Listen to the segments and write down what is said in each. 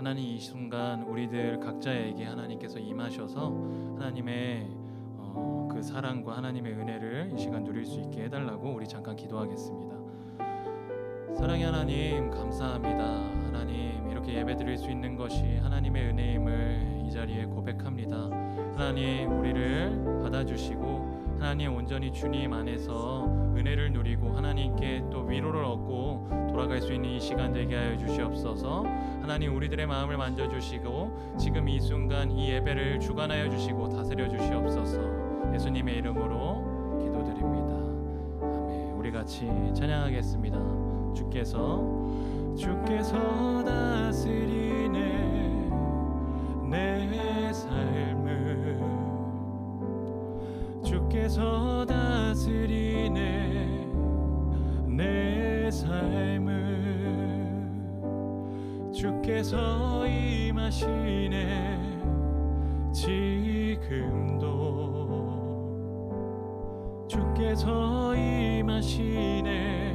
하나님 이 순간 우리들 각자에게 하나님께서 임하셔서 하나님의 그 사랑과 하나님의 은혜를 이 시간 누릴 수 있게 해달라고 우리 잠깐 기도하겠습니다. 사랑의 하나님 감사합니다. 하나님 이렇게 예배드릴 수 있는 것이 하나님의 은혜임을 이 자리에 고백합니다. 하나님 우리를 받아주시고 하나님 온전히 주님 안에서 은혜를 누리고 하나님께 또 위로를 얻고 돌아갈 수 있는 이 시간 되게 하여 주시옵소서. 하나님 우리들의 마음을 만져주시고 지금 이 순간 이 예배를 주관하여 주시고 다스려 주시옵소서. 예수님의 이름으로 기도드립니다. 아멘. 우리 같이 찬양하겠습니다. 주께서 다스리네 내 삶을, 주께서 다스리네 내 삶을, 주께서 임하시네 지금도, 주께서 임하시네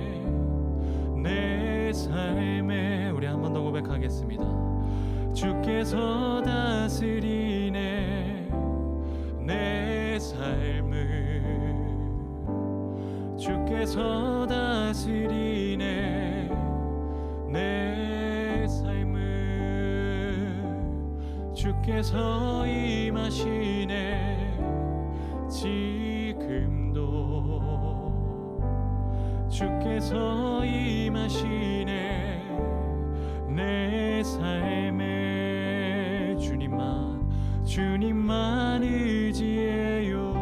내 삶에. 우리 한 번 더 고백하겠습니다. 주께서 다스리네 내 삶을, 주께서 다스리네 내 삶을, 주께서 임하시네 지금도, 주께서 임하시네 내 삶에. 주님만 의지해요,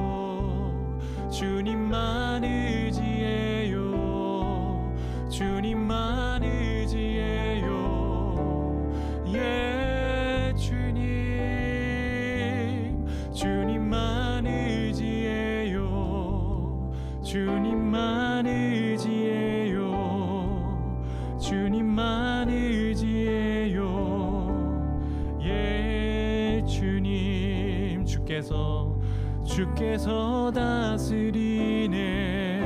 주님만 의지해요, 주님만 의지해요. 예 주님만 의지해요, 주님만 의지해요, 주님만 의지해요. 예 주님. 주께서 다스리네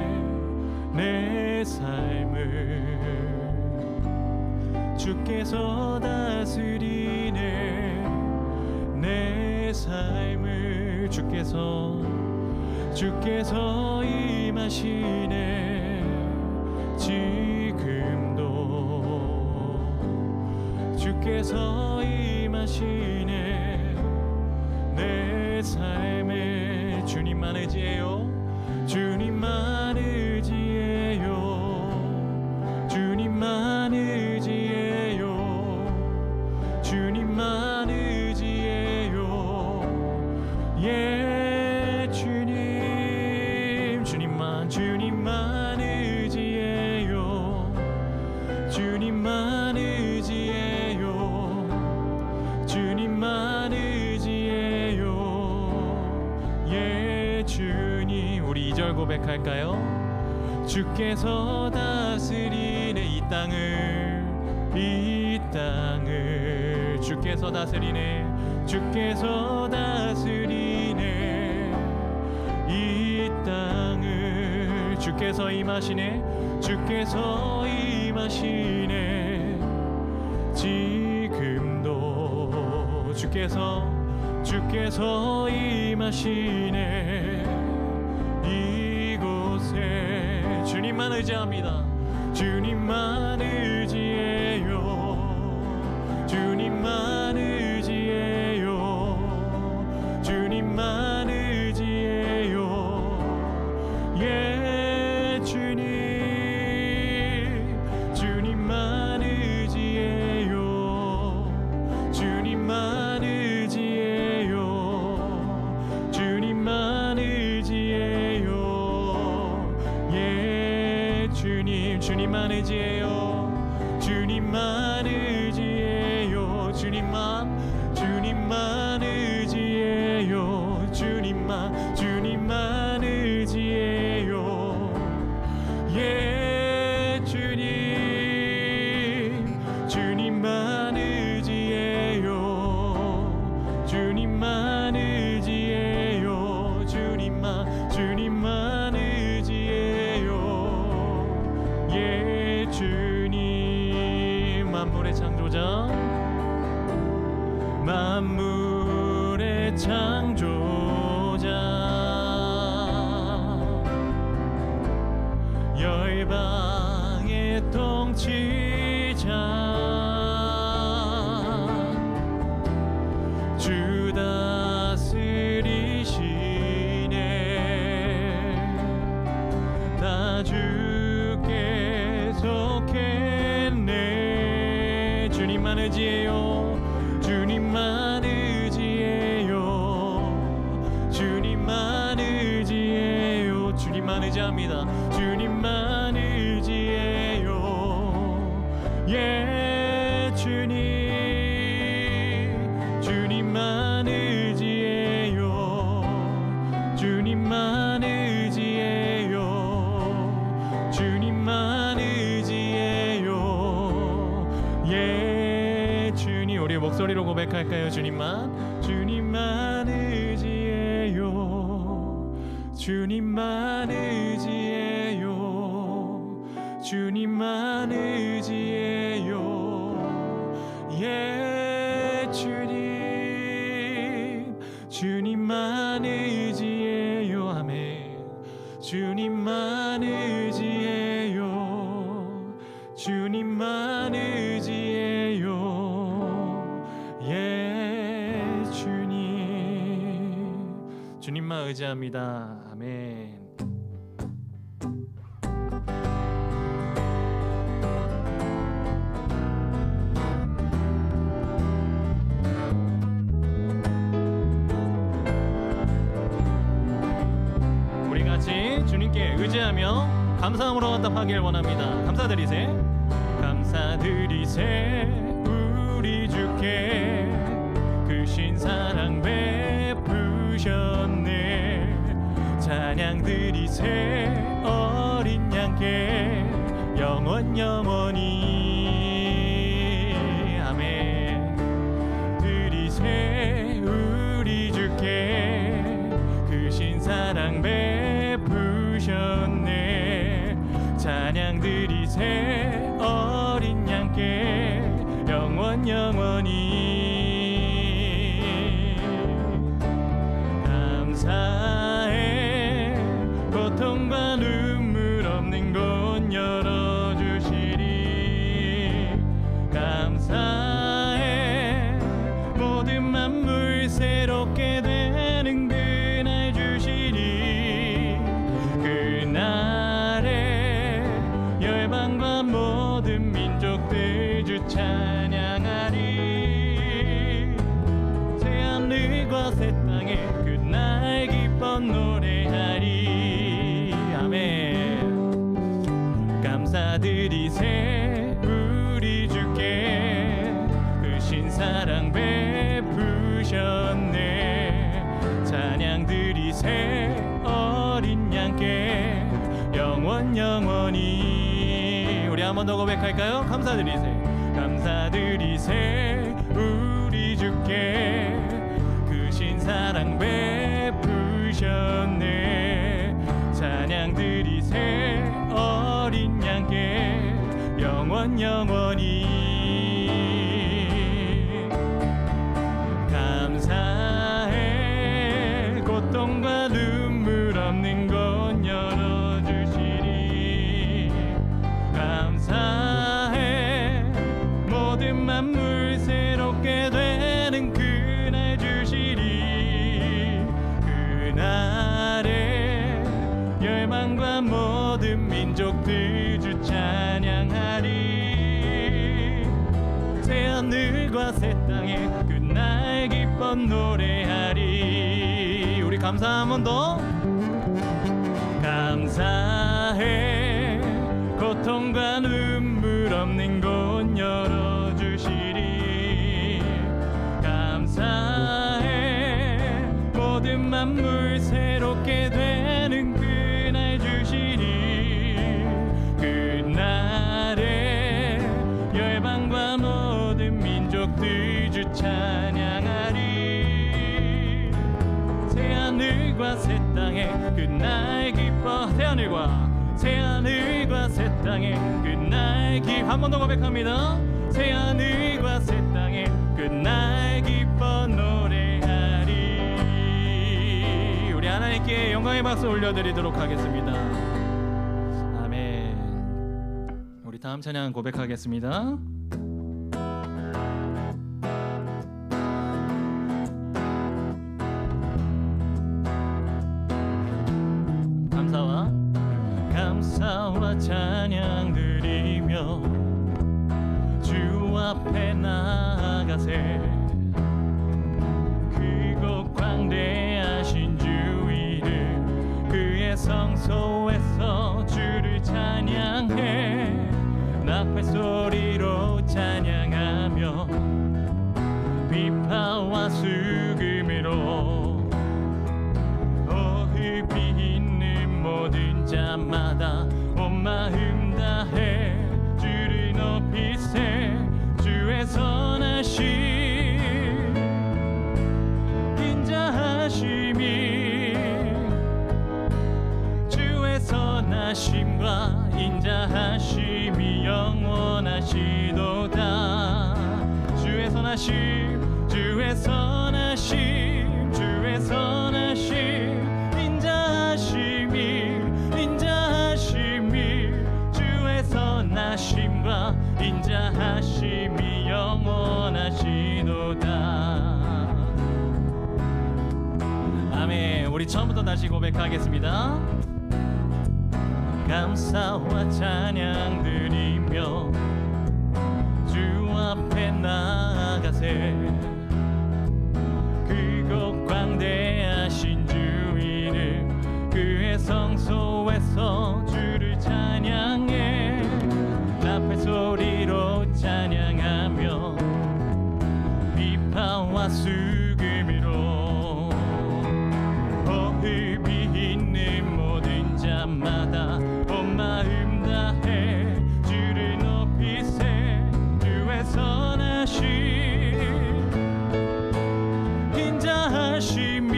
내 삶을, 주께서 다스리네 내 삶을, 주께서 임하시네 지금도, 주께서 임하시네 내 삶에. 주님만 의지해요, 주님만 의지해요, 주님만 의지해요, 주님만 의지해요. 예 주님. 주님만 의지해요, 주님만 의지해요, 주님만 의지해요. 예 주님. 우리 2절 고백할까요? 주께서 다스리네 이 땅을, 주께서 다스리네, 주께서 다스리네 이 땅을, 주께서 임하시네, 주께서 임하시네 지금도, 주께서 임하시네 이곳에. 주님만 의지합니다, 주님만 의지해요, 주님만 의지해요, 주님만 의지해요. 예 주님만 의지해요, 주님만 의지해요, 주님만 의지해요. 예 주님만 의지해요, 주님만 의지해요, 주님만 의지해요, 주님만 의지해요. 예 주님만 의지해요, 주님만 의지해요, 주님만 의지해요. 예 주님. 만물의 창조자, 만물의 창조자 열방의 통치자 주 다스리시네 다 주께 속했네 주님만 의지해요 주님만 의지해요 주님만 의지해요 주님만 의지합니다 주님만 의지해요 예 주님 주님만 의지해요 주님만 의지해요 주님만 의지해요 예 주님 우리 목소리로 고백할까요 주님만 주님만 의지해요 주님만 의지해요 주님만 의지해요 예 주님 주님만 의지해요 아멘 주님만 의지해요 주님만 의지해요 예 주님 주님만 의지합니다 아멘 우리 같이 주님께 의지하며 감사함으로 응답하길 원합니다 감사드리세 감사드리세 우리 주께 크신 사랑 베푸셨네 찬양드리세 어린 양께 영원히 아멘 드리세 우리 주께 크신 사랑 베푸셨네 찬양드리세 어린 양께 영원히 감사해 고통과 눈물 없는 곳 열어주시리 감사해 모든 만물 새롭게 되는 그날 주시리 그날에 열방과 모든 민족들 주 찬양하리 새하늘과 새 땅에 그날 기뻐 노래하리 아멘 감사드리세 우리 주께 크신 사랑 베푸셨네 찬양드리세 어린 양께 영원히 우리 한 번 더 고백할까요? 감사드리세 우리 주께 크신 사랑 베푸셨네 찬양드리세 어린 양께 영원히 감사해 고통과 눈물 없는 곳 열어주시리 감사해 모든 만물 새롭게 되는 그날 주시리 그날에 열방과 모든 민족들 주 찬양하리 새하늘과 새 땅에 그날 기뻐 노래하리 우리 감사 한 번 더 감사해 고통과 눈물 없는 곳 열어주시리 감사해 모든 만물 새롭게 되는 그날 주시리 그날에 열방과 모든 민족들 주 찬양하리 새하늘과 새 땅에 그날 기뻐 새하늘과 새 땅에 그날 한 번 더 고백합니다 새하늘과 새 땅에 그날 기뻐 함께 영광의 박수 올려드리도록 하겠습니다. 아멘. 우리 다음 찬양 고백하겠습니다. 감사와 찬양 드리며 주 앞에 나아가세. 크고 광대하신 주 이름 그의 성소에서 주를 찬양해. 나팔 소리로 찬양하며 비파와 수금으로 호흡이 있는 모든 자마다 온 마음 다해 주를 높이세. 주의 선하심 인자하심이 주의 선하심과 인자하심이 영원하시도다. 주의 선하심 주의 선하심 주의 선하심 인자하심이 주의 선하심과 인자하심이 영원하시도다. 아멘. 우리 처음부터 다시 고백하겠습니다. 감사와 찬양 드리며 주 앞에 나아가세. 크고 광대하신 주 이름 그의 성소에서 주를 찬양해. 나팔 소리로 찬양하며 비파와 수금으로 호흡이 있는 모든 자마다 온 마음 다해 주를 높이세. 주의 선하심 인자하심이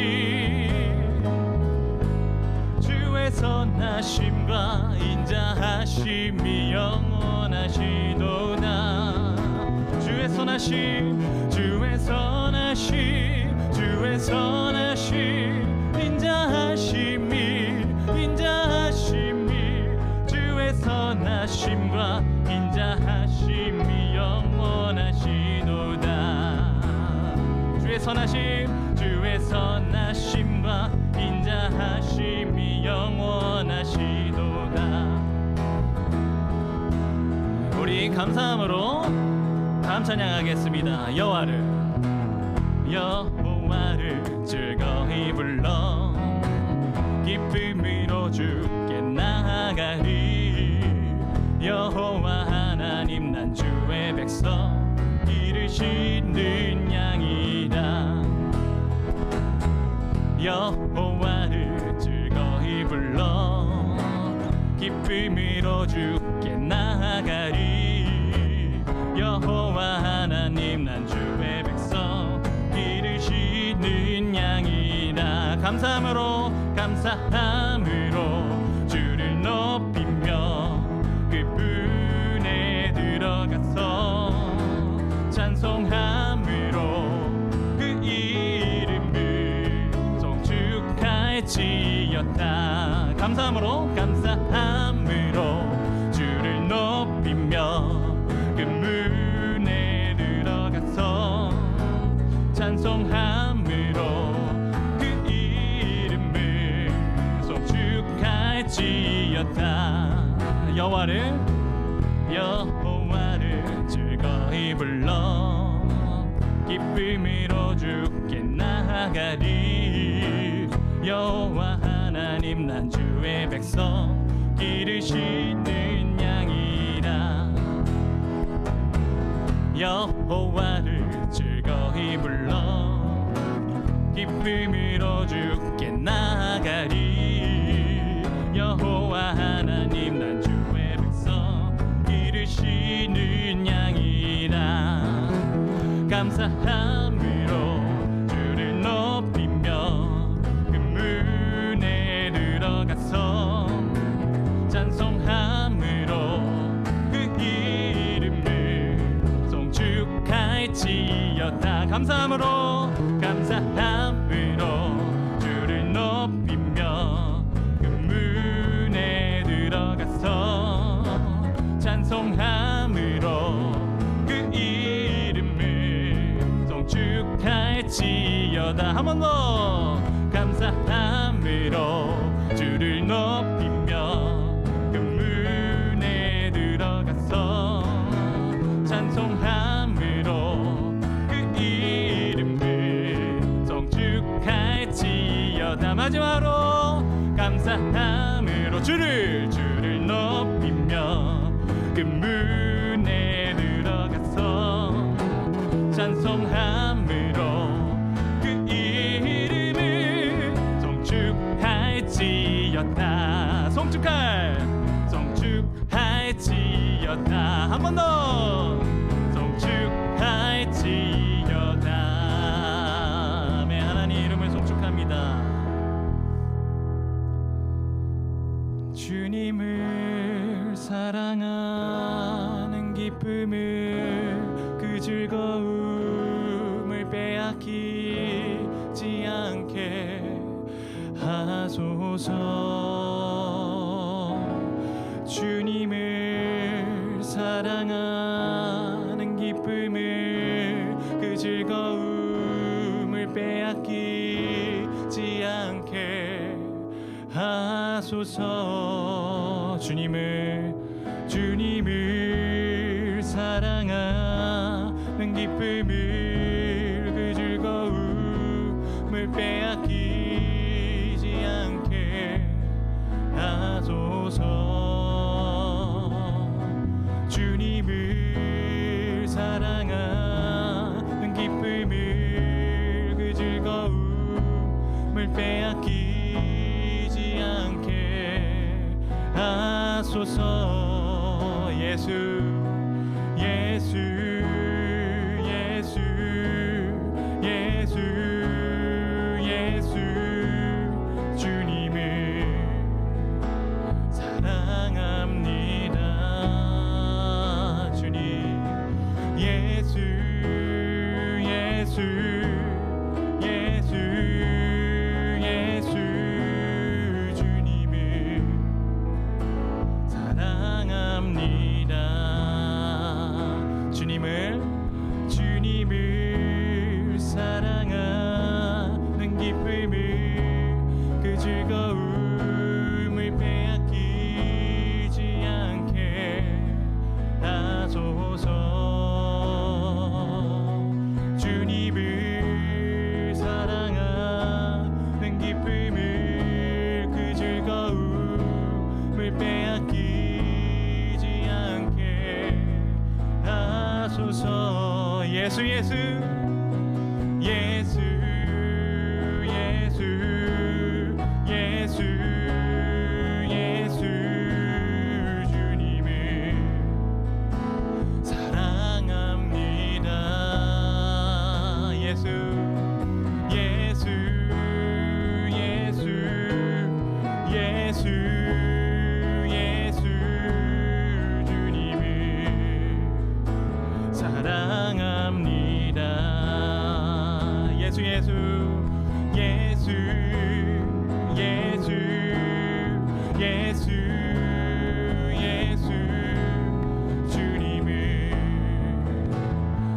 주의 선하심과 인자하심이 영원하시도다. 주의 선하심 주의 선하심 주의 선하심 인자하심이 주의 선하심과 인자하심이 영원하시도다. 주의 선하심 주의 선하심과 인자하심이 영원하시도다. 우리 감사함으로 다음 찬양하겠습니다. 여호와를 즐거이 불러 기쁨으로 주께 나아가리. 여호와 하나님 난 주의 백성 기르시는 양이라. 여호와를 즐거이 불러 기쁨으로 주께 나아가리. 여호와 하나님 난 주의 백성 기르시는 양이라. 감사함으로 주를 높이며 그분에 들어가서 찬송함으로 그 이름을 송축할지어다. 감사함으로 주를 높이며 그 문에 들어가서 찬송함으로 그 이름을 송축할지어다. 여호와를 즐거이 불러 기쁨으로 주께 나아가리. 여호와 하나님 난 주의 백성 기르시는 양이라. 여호와를 즐거이 불러 기쁨으로 주께 나아가리. 여호와 하나님 난 주의 백성 기르시는 양이라. 감사함으로 주를 높이며 그 문에 들어가서 찬송함으로 그 이름을 송축할지어다. 감사함으로 주를 높이며 찬송함으로 그 이름을 송축할지어다. 한 번 더. 감사함으로 주를 높이며 그 문에 들어가서 찬송함으로 그 이름을 송축할지어다. 마지막으로 감사함으로 주를 높이며 그 문에 들어가서 찬송함으로 그 이름을 송축할지어다. 송축할지어다. 한 번 더. 송축할지어다. 네, 하나님 이름을 송축합니다. 주님을 사랑하는 기쁨을 그 즐거움을 빼앗기지 않게 하소서. 주님을 사랑하는 기쁨을 그 즐거움을 빼앗기지 않게 하소서. 주님을 사랑하는 기쁨을 그 즐거움을 빼앗기지 않게 하소서. 주님을 사랑하는 기쁨을 그 즐거움을 빼앗기지 않게 하소서. 예수 예수 예수 예수 예수 주님을 사랑합니다. 주님 예수 예수 예수 예수 주님을 사랑합니다. 주님을 사랑하는 기쁨을 그 즐거움을 빼앗기지 않게 하소서. 주님을 사랑하는 기쁨을 그 즐거움을 빼앗기지 않게 하소서. 예수 예수 예수 예수 예수 예수 주님을 사랑합니다. 예수 예수 예수 예수 예수 주님을 사랑합니다. 예수 예수 예수 예수 예수 예수 주님을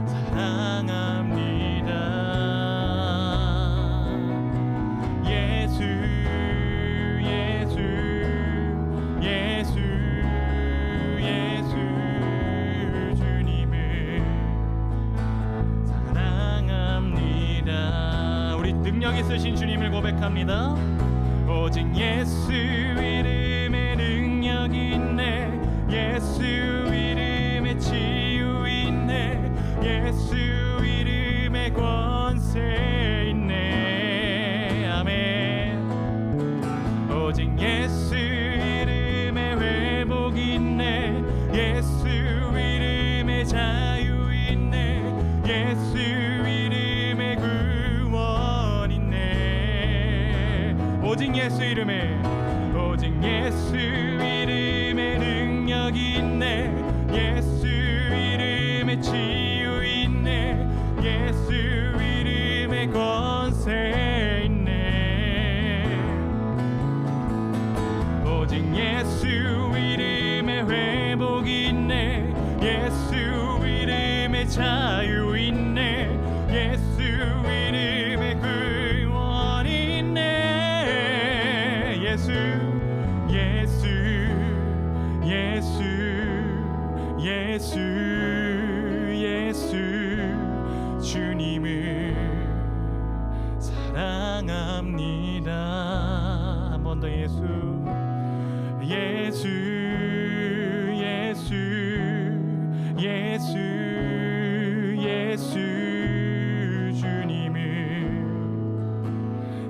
사랑합니다. 예수 예수 예수 예수 주님을 사랑합니다. 우리 능력 있으신 주님을 고백합니다. 오직 예수 이름에 능력이 있네. 예수 이름에 치유 있네. 예수 이름에 권세 있네. 아멘. 오직 예수 이름에 회복이 있네. 예수 이름에 자유 있네. 예수 이름에 구원 있네. 오직 예수 이름에 오직 예수 이름에 능력이 있네. 예수 이름에 치유 있네. 예수 이름에 권세 있네. 오직 예수 이름에 회복이 있네. 예수 이름에 자유 있네. 예수 이름에 구원 있네. 예수 예수 예수 예수 예수 주님을 사랑합니다. 한 번 더 예수 예수 예수 예수 예수 주님을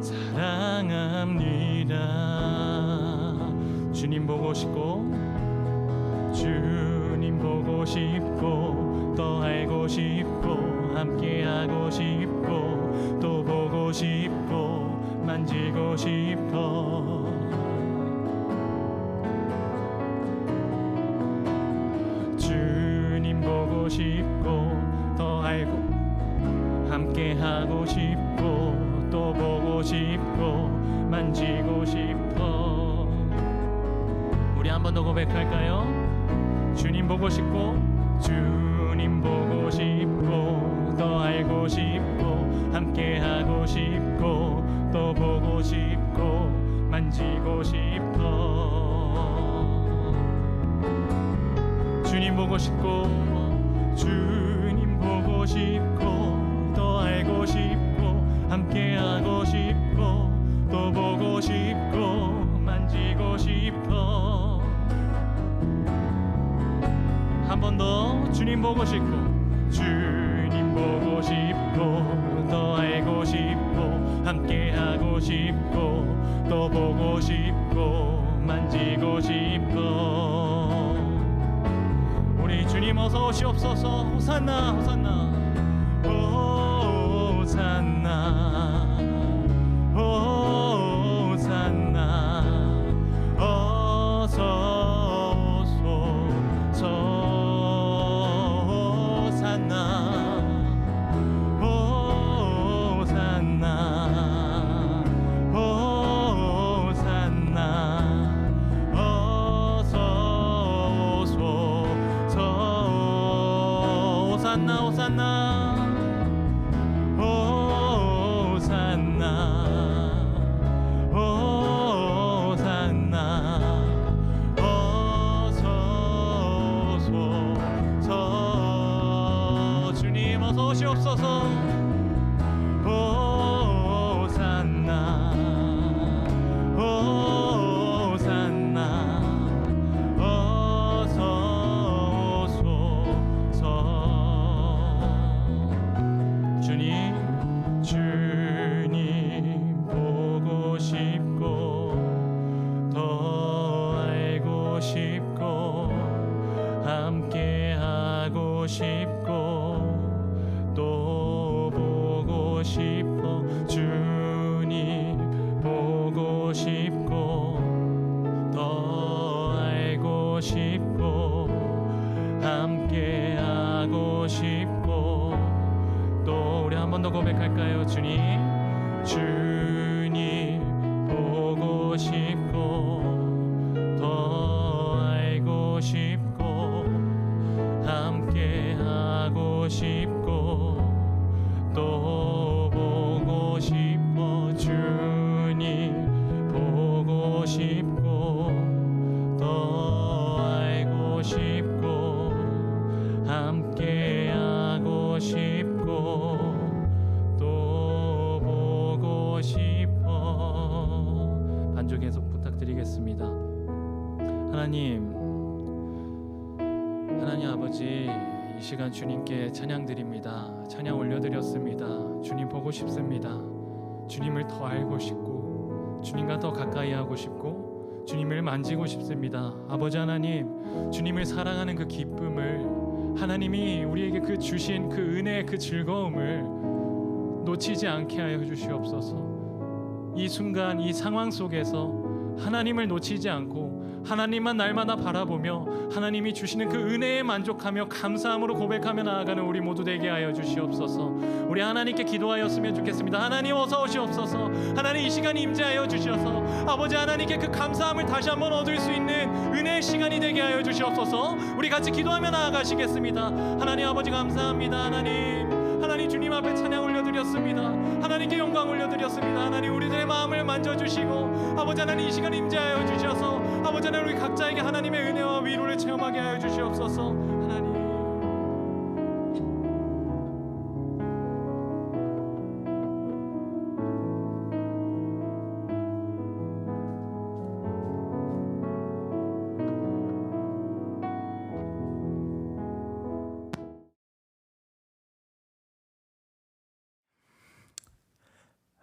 사랑합니다. 주님 보고 싶고 주님 보고 싶고 더 알고 싶고 함께하고 싶고 또 보고 싶고 만지고 싶어. 주님 보고 싶고 더 알고 함께하고 싶고 또 보고 싶고 만지고 싶어. 우리 한 번 더 고백할까요? 주님 보고 싶고 주님 보고 싶고 더 알고 싶고 함께하고 싶고 또 보고 싶고 만지고 싶어. 주님 보고 싶고 주님 보고 싶고 더 알고 싶고 함께하고 싶고 또 보고 싶고 만지고 싶어. 한 번 더 주님 보고 싶고 주님 보고 싶고 더 알고 싶고 함께하고 싶고 또 보고 싶고 만지고 싶어. 우리 주님 어서 오시옵소서. 호산나 호산나 호산나 호산나 어서 고백할까요? 주님 보고 싶고 더 알고 싶고 함께하고 싶고 또 보고 싶어. 주님 보고 싶고 더 알고 싶고 함께하고 싶고 반주 계속 부탁드리겠습니다. 하나님 아버지, 이 시간 주님께 찬양 드립니다. 찬양 올려드렸습니다. 주님 보고 싶습니다. 주님을 더 알고 싶고 주님과 더 가까이 하고 싶고 주님을 만지고 싶습니다. 아버지 하나님, 주님을 사랑하는 그 기쁨을, 하나님이 우리에게 그 주신 그 은혜의 그 즐거움을 놓치지 않게 하여 주시옵소서. 이 순간 이 상황 속에서 하나님을 놓치지 않고 하나님만 날마다 바라보며 하나님이 주시는 그 은혜에 만족하며 감사함으로 고백하며 나아가는 우리 모두 되게 하여 주시옵소서. 우리 하나님께 기도하였으면 좋겠습니다. 하나님 어서 오시옵소서. 하나님 이 시간 임재하여 주셔서 아버지 하나님께 그 감사함을 다시 한번 얻을 수 있는 은혜의 시간이 되게 하여 주시옵소서. 우리 같이 기도하며 나아가시겠습니다. 하나님 아버지 감사합니다. 하나님 주님 앞에 찬양 올려드렸습니다. 하나님께 영광 올려드렸습니다. 하나님 우리들의 마음을 만져주시고 아버지 하나님 이 시간 임재하여 주셔서 아버지 하나님 우리 각자에게 하나님의 은혜와 위로를 체험하게 하여 주시옵소서. 하나님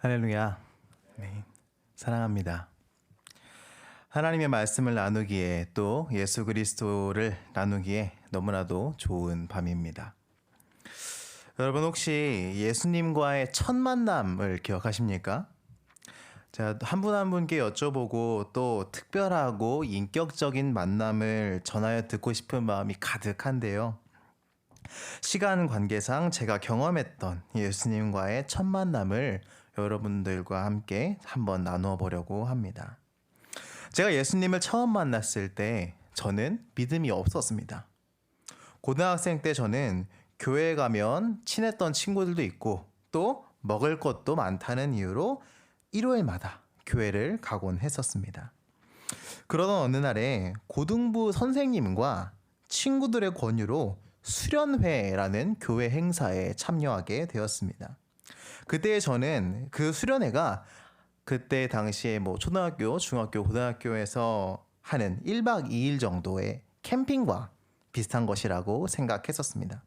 할렐루야. 네, 사랑합니다. 하나님의 말씀을 나누기에 또 예수 그리스도를 나누기에 너무나도 좋은 밤입니다. 여러분 혹시 예수님과의 첫 만남을 기억하십니까? 제가 한 분 한 분께 여쭤보고 또 특별하고 인격적인 만남을 전하여 듣고 싶은 마음이 가득한데요. 시간 관계상 제가 경험했던 예수님과의 첫 만남을 여러분들과 함께 한번 나누어 보려고 합니다. 제가 예수님을 처음 만났을 때 저는 믿음이 없었습니다. 고등학생 때 저는 교회에 가면 친했던 친구들도 있고 또 먹을 것도 많다는 이유로 일요일마다 교회를 가곤 했었습니다. 그러던 어느 날에 고등부 선생님과 친구들의 권유로 수련회라는 교회 행사에 참여하게 되었습니다. 그때 저는 그 수련회가 그때 당시에 초등학교, 중학교, 고등학교에서 하는 1박 2일 정도의 캠핑과 비슷한 것이라고 생각했었습니다.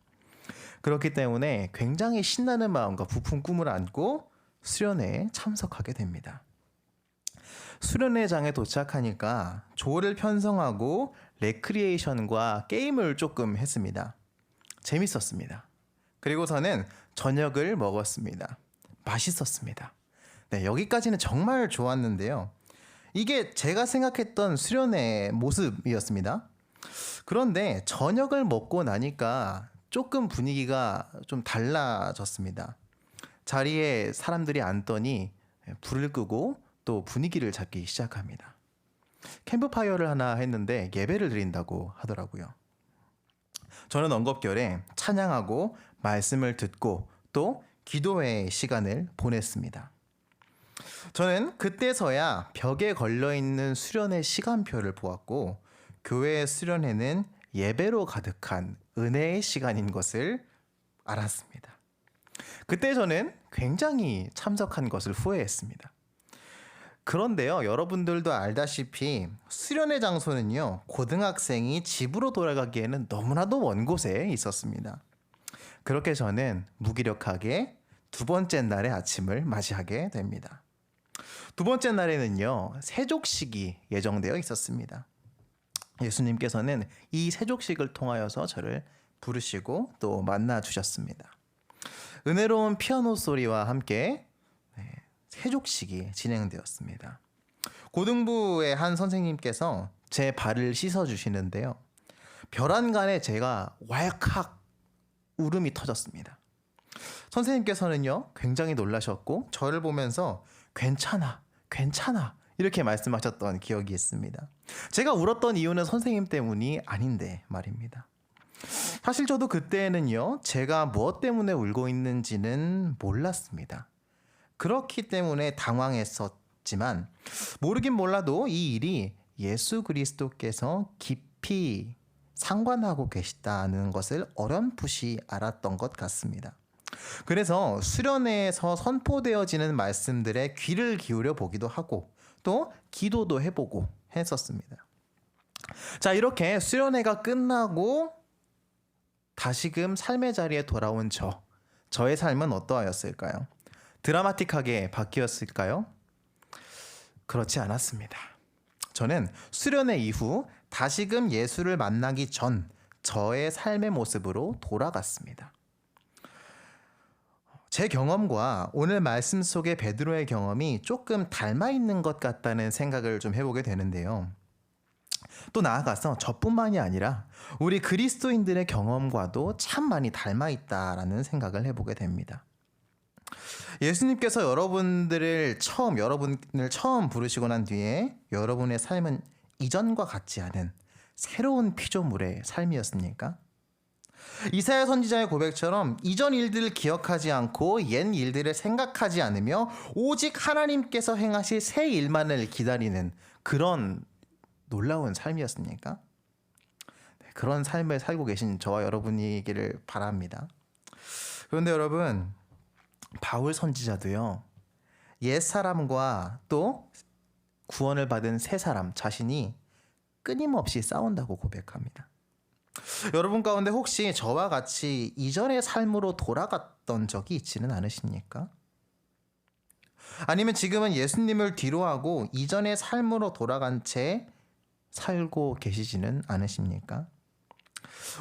그렇기 때문에 굉장히 신나는 마음과 부푼 꿈을 안고 수련회에 참석하게 됩니다. 수련회장에 도착하니까 조를 편성하고 레크리에이션과 게임을 조금 했습니다. 재밌었습니다. 그리고서는 저녁을 먹었습니다. 맛있었습니다. 네, 여기까지는 정말 좋았는데요. 이게 제가 생각했던 수련회 모습이었습니다. 그런데 저녁을 먹고 나니까 조금 분위기가 좀 달라졌습니다. 자리에 사람들이 앉더니 불을 끄고 또 분위기를 잡기 시작합니다. 캠프파이어를 하나 했는데 예배를 드린다고 하더라고요. 저는 엉겁결에 찬양하고 말씀을 듣고 또 기도회의 시간을 보냈습니다. 저는 그때서야 벽에 걸려있는 수련회 시간표를 보았고 교회의 수련회는 예배로 가득한 은혜의 시간인 것을 알았습니다. 그때 저는 굉장히 참석한 것을 후회했습니다. 그런데요, 여러분들도 알다시피 수련회 장소는요, 고등학생이 집으로 돌아가기에는 너무나도 먼 곳에 있었습니다. 그렇게 저는 무기력하게 두 번째 날의 아침을 맞이하게 됩니다. 두 번째 날에는요, 세족식이 예정되어 있었습니다. 예수님께서는 이 세족식을 통하여서 저를 부르시고 또 만나 주셨습니다. 은혜로운 피아노 소리와 함께 세족식이 진행되었습니다. 고등부의 한 선생님께서 제 발을 씻어 주시는데요. 벼란간에 제가 왈칵 울음이 터졌습니다. 선생님께서는요, 굉장히 놀라셨고 저를 보면서 괜찮아 이렇게 말씀하셨던 기억이 있습니다. 제가 울었던 이유는 선생님 때문이 아닌데 말입니다. 사실 저도 그때는요, 제가 무엇 때문에 울고 있는지는 몰랐습니다. 그렇기 때문에 당황했었지만 모르긴 몰라도 이 일이 예수 그리스도께서 깊이 상관하고 계시다는 것을 어렴풋이 알았던 것 같습니다. 그래서 수련회에서 선포되어지는 말씀들에 귀를 기울여 보기도 하고 또 기도도 해보고 했었습니다. 자, 이렇게 수련회가 끝나고 다시금 삶의 자리에 돌아온 저의 삶은 어떠하였을까요? 드라마틱하게 바뀌었을까요? 그렇지 않았습니다. 저는 수련회 이후 다시금 예수를 만나기 전 저의 삶의 모습으로 돌아갔습니다. 제 경험과 오늘 말씀 속의 베드로의 경험이 조금 닮아 있는 것 같다는 생각을 좀 해보게 되는데요. 또 나아가서 저뿐만이 아니라 우리 그리스도인들의 경험과도 참 많이 닮아 있다라는 생각을 해보게 됩니다. 예수님께서 여러분을 처음 부르시고 난 뒤에 여러분의 삶은 이전과 같지 않은 새로운 피조물의 삶이었습니까? 이사야 선지자의 고백처럼 이전 일들을 기억하지 않고 옛 일들을 생각하지 않으며 오직 하나님께서 행하실 새 일만을 기다리는 그런 놀라운 삶이었습니까? 그런 삶을 살고 계신 저와 여러분이기를 바랍니다. 그런데 여러분, 바울 선지자도요, 옛 사람과 또 구원을 받은 새 사람 자신이 끊임없이 싸운다고 고백합니다. 여러분 가운데 혹시 저와 같이 이전의 삶으로 돌아갔던 적이 있지는 않으십니까? 아니면 지금은 예수님을 뒤로하고 이전의 삶으로 돌아간 채 살고 계시지는 않으십니까?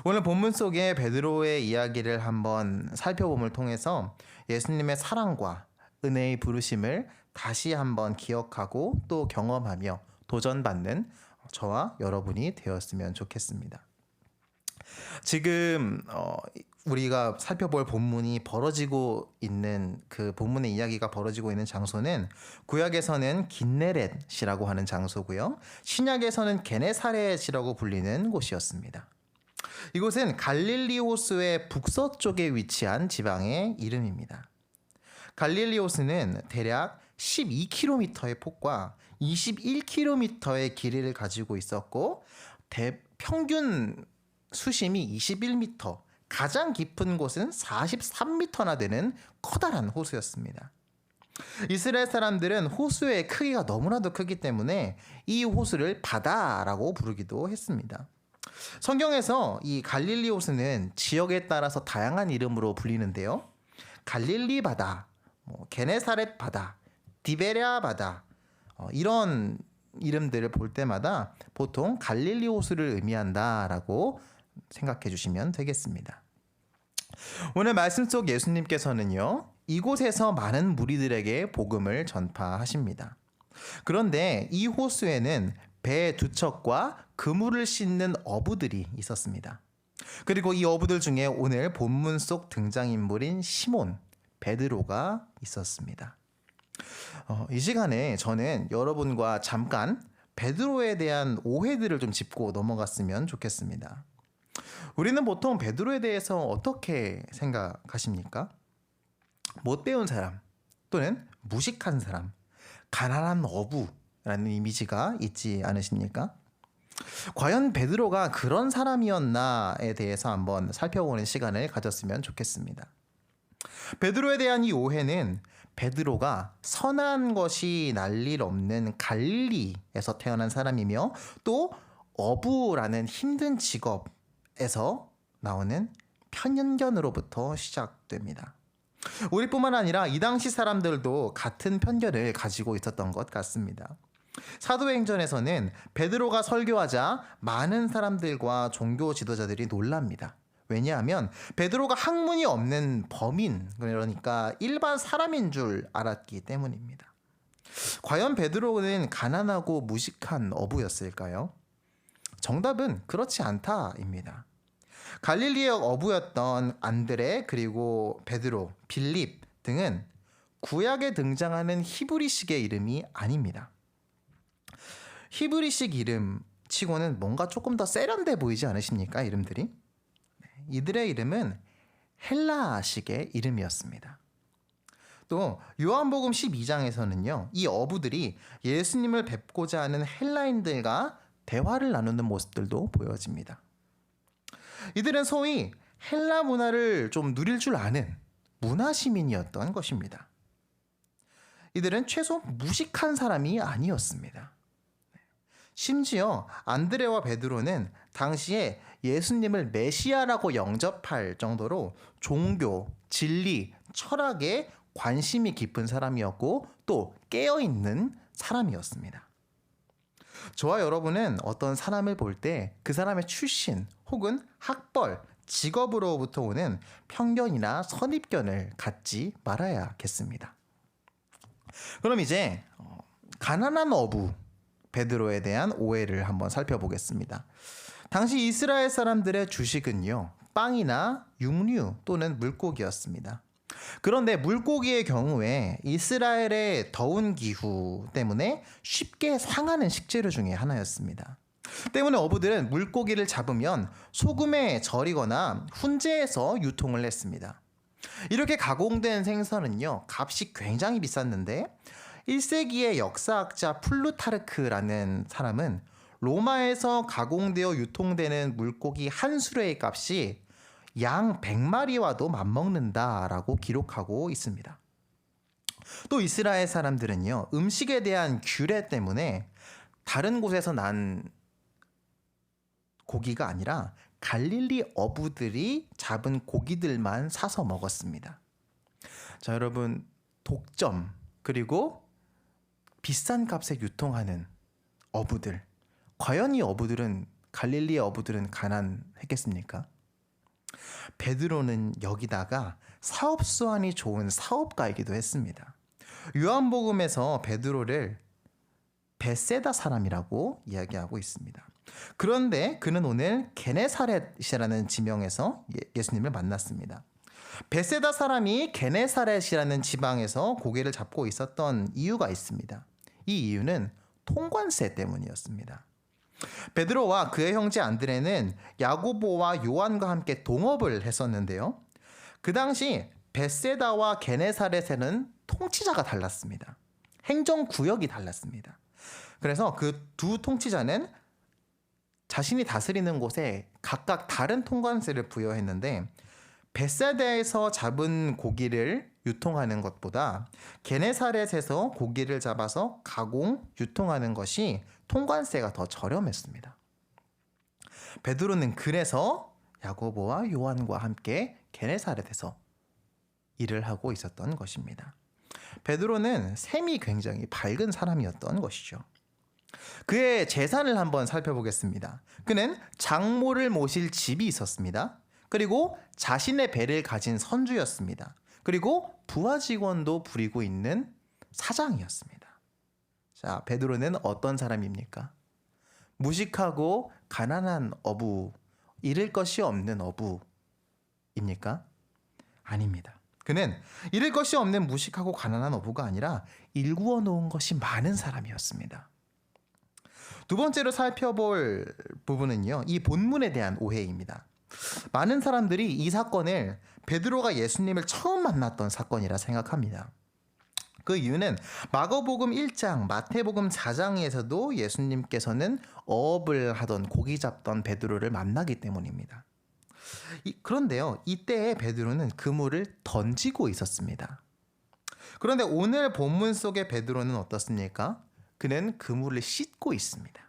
오늘 본문 속에 베드로의 이야기를 한번 살펴봄을 통해서 예수님의 사랑과 은혜의 부르심을 다시 한번 기억하고 또 경험하며 도전받는 저와 여러분이 되었으면 좋겠습니다. 지금 우리가 살펴볼 본문이 벌어지고 있는 그 본문의 이야기가 벌어지고 있는 장소는 구약에서는 긴네렛이라고 하는 장소고요. 신약에서는 게네사렛이라고 불리는 곳이었습니다. 이곳은 갈릴리 호수의 북서쪽에 위치한 지방의 이름입니다. 갈릴리 호수는 대략 12km의 폭과 21km의 길이를 가지고 있었고 평균 수심이 21m, 가장 깊은 곳은 43m나 되는 커다란 호수였습니다. 이스라엘 사람들은 호수의 크기가 너무나도 크기 때문에 이 호수를 바다라고 부르기도 했습니다. 성경에서 이 갈릴리 호수는 지역에 따라서 다양한 이름으로 불리는데요. 갈릴리 바다, 게네사렛 바다, 디베랴 바다, 이런 이름들을 볼 때마다 보통 갈릴리 호수를 의미한다라고 생각해 주시면 되겠습니다. 오늘 말씀 속 예수님께서는요, 이곳에서 많은 무리들에게 복음을 전파하십니다. 그런데 이 호수에는 배 두 척과 그물을 싣는 어부들이 있었습니다. 그리고 이 어부들 중에 오늘 본문 속 등장인물인 시몬, 베드로가 있었습니다. 이 시간에 저는 여러분과 잠깐 베드로에 대한 오해들을 좀 짚고 넘어갔으면 좋겠습니다. 우리는 보통 베드로에 대해서 어떻게 생각하십니까? 못 배운 사람 또는 무식한 사람, 가난한 어부라는 이미지가 있지 않으십니까? 과연 베드로가 그런 사람이었나에 대해서 한번 살펴보는 시간을 가졌으면 좋겠습니다. 베드로에 대한 이 오해는 베드로가 선한 것이 날일 없는 갈릴리에서 태어난 사람이며 또 어부라는 힘든 직업에서 나오는 편견으로부터 시작됩니다. 우리뿐만 아니라 이 당시 사람들도 같은 편견을 가지고 있었던 것 같습니다. 사도행전에서는 베드로가 설교하자 많은 사람들과 종교 지도자들이 놀랍니다. 왜냐하면 베드로가 학문이 없는 범인, 그러니까 일반 사람인 줄 알았기 때문입니다. 과연 베드로는 가난하고 무식한 어부였을까요? 정답은 그렇지 않다입니다. 갈릴리의 어부였던 안드레, 그리고 베드로, 빌립 등은 구약에 등장하는 히브리식의 이름이 아닙니다. 히브리식 이름 치고는 뭔가 조금 더 세련돼 보이지 않으십니까? 이름들이? 이들의 이름은 헬라식의 이름이었습니다. 또 요한복음 12장에서는요, 이 어부들이 예수님을 뵙고자 하는 헬라인들과 대화를 나누는 모습들도 보여집니다. 이들은 소위 헬라 문화를 좀 누릴 줄 아는 문화 시민이었던 것입니다. 이들은 최소 무식한 사람이 아니었습니다. 심지어 안드레와 베드로는 당시에 예수님을 메시아라고 영접할 정도로 종교, 진리, 철학에 관심이 깊은 사람이었고 또 깨어있는 사람이었습니다. 저와 여러분은 어떤 사람을 볼 때 그 사람의 출신 혹은 학벌, 직업으로부터 오는 편견이나 선입견을 갖지 말아야겠습니다. 그럼 이제 가난한 어부, 베드로에 대한 오해를 한번 살펴보겠습니다. 당시 이스라엘 사람들의 주식은요, 빵이나 육류 또는 물고기였습니다. 그런데 물고기의 경우에 이스라엘의 더운 기후 때문에 쉽게 상하는 식재료 중에 하나였습니다. 때문에 어부들은 물고기를 잡으면 소금에 절이거나 훈제해서 유통을 했습니다. 이렇게 가공된 생선은요, 값이 굉장히 비쌌는데 1세기의 역사학자 플루타르크라는 사람은 로마에서 가공되어 유통되는 물고기 한 수레의 값이 양 100마리와도 맞먹는다라고 기록하고 있습니다. 또 이스라엘 사람들은요, 음식에 대한 규례 때문에 다른 곳에서 난 고기가 아니라 갈릴리 어부들이 잡은 고기들만 사서 먹었습니다. 자, 여러분, 독점 그리고 비싼 값에 유통하는 어부들, 과연 이 어부들은, 갈릴리의 어부들은 가난했겠습니까? 베드로는 여기다가 사업 수완이 좋은 사업가이기도 했습니다. 요한복음에서 베드로를 베세다 사람이라고 이야기하고 있습니다. 그런데 그는 오늘 게네사렛이라는 지명에서 예수님을 만났습니다. 베세다 사람이 게네사렛이라는 지방에서 고개를 잡고 있었던 이유가 있습니다. 이 이유는 통관세 때문이었습니다. 베드로와 그의 형제 안드레는 야고보와 요한과 함께 동업을 했었는데요. 그 당시 베세다와 게네사렛에는 통치자가 달랐습니다. 행정구역이 달랐습니다. 그래서 그 두 통치자는 자신이 다스리는 곳에 각각 다른 통관세를 부여했는데 베세다에서 잡은 고기를 유통하는 것보다 게네사렛에서 고기를 잡아서 가공, 유통하는 것이 통관세가 더 저렴했습니다. 베드로는 그래서 야고보와 요한과 함께 게네사렛에서 일을 하고 있었던 것입니다. 베드로는 셈이 굉장히 밝은 사람이었던 것이죠. 그의 재산을 한번 살펴보겠습니다. 그는 장모를 모실 집이 있었습니다. 그리고 자신의 배를 가진 선주였습니다. 그리고 부하 직원도 부리고 있는 사장이었습니다. 자, 베드로는 어떤 사람입니까? 무식하고 가난한 어부, 잃을 것이 없는 어부입니까? 아닙니다. 그는 잃을 것이 없는 무식하고 가난한 어부가 아니라 일구어 놓은 것이 많은 사람이었습니다. 두 번째로 살펴볼 부분은요, 이 본문에 대한 오해입니다. 많은 사람들이 이 사건을 베드로가 예수님을 처음 만났던 사건이라 생각합니다. 그 이유는 마가복음 1장, 마태복음 4장에서도 예수님께서는 어업을 하던 고기 잡던 베드로를 만나기 때문입니다. 그런데요, 이때의 베드로는 그물을 던지고 있었습니다. 그런데 오늘 본문 속의 베드로는 어떻습니까? 그는 그물을 씻고 있습니다.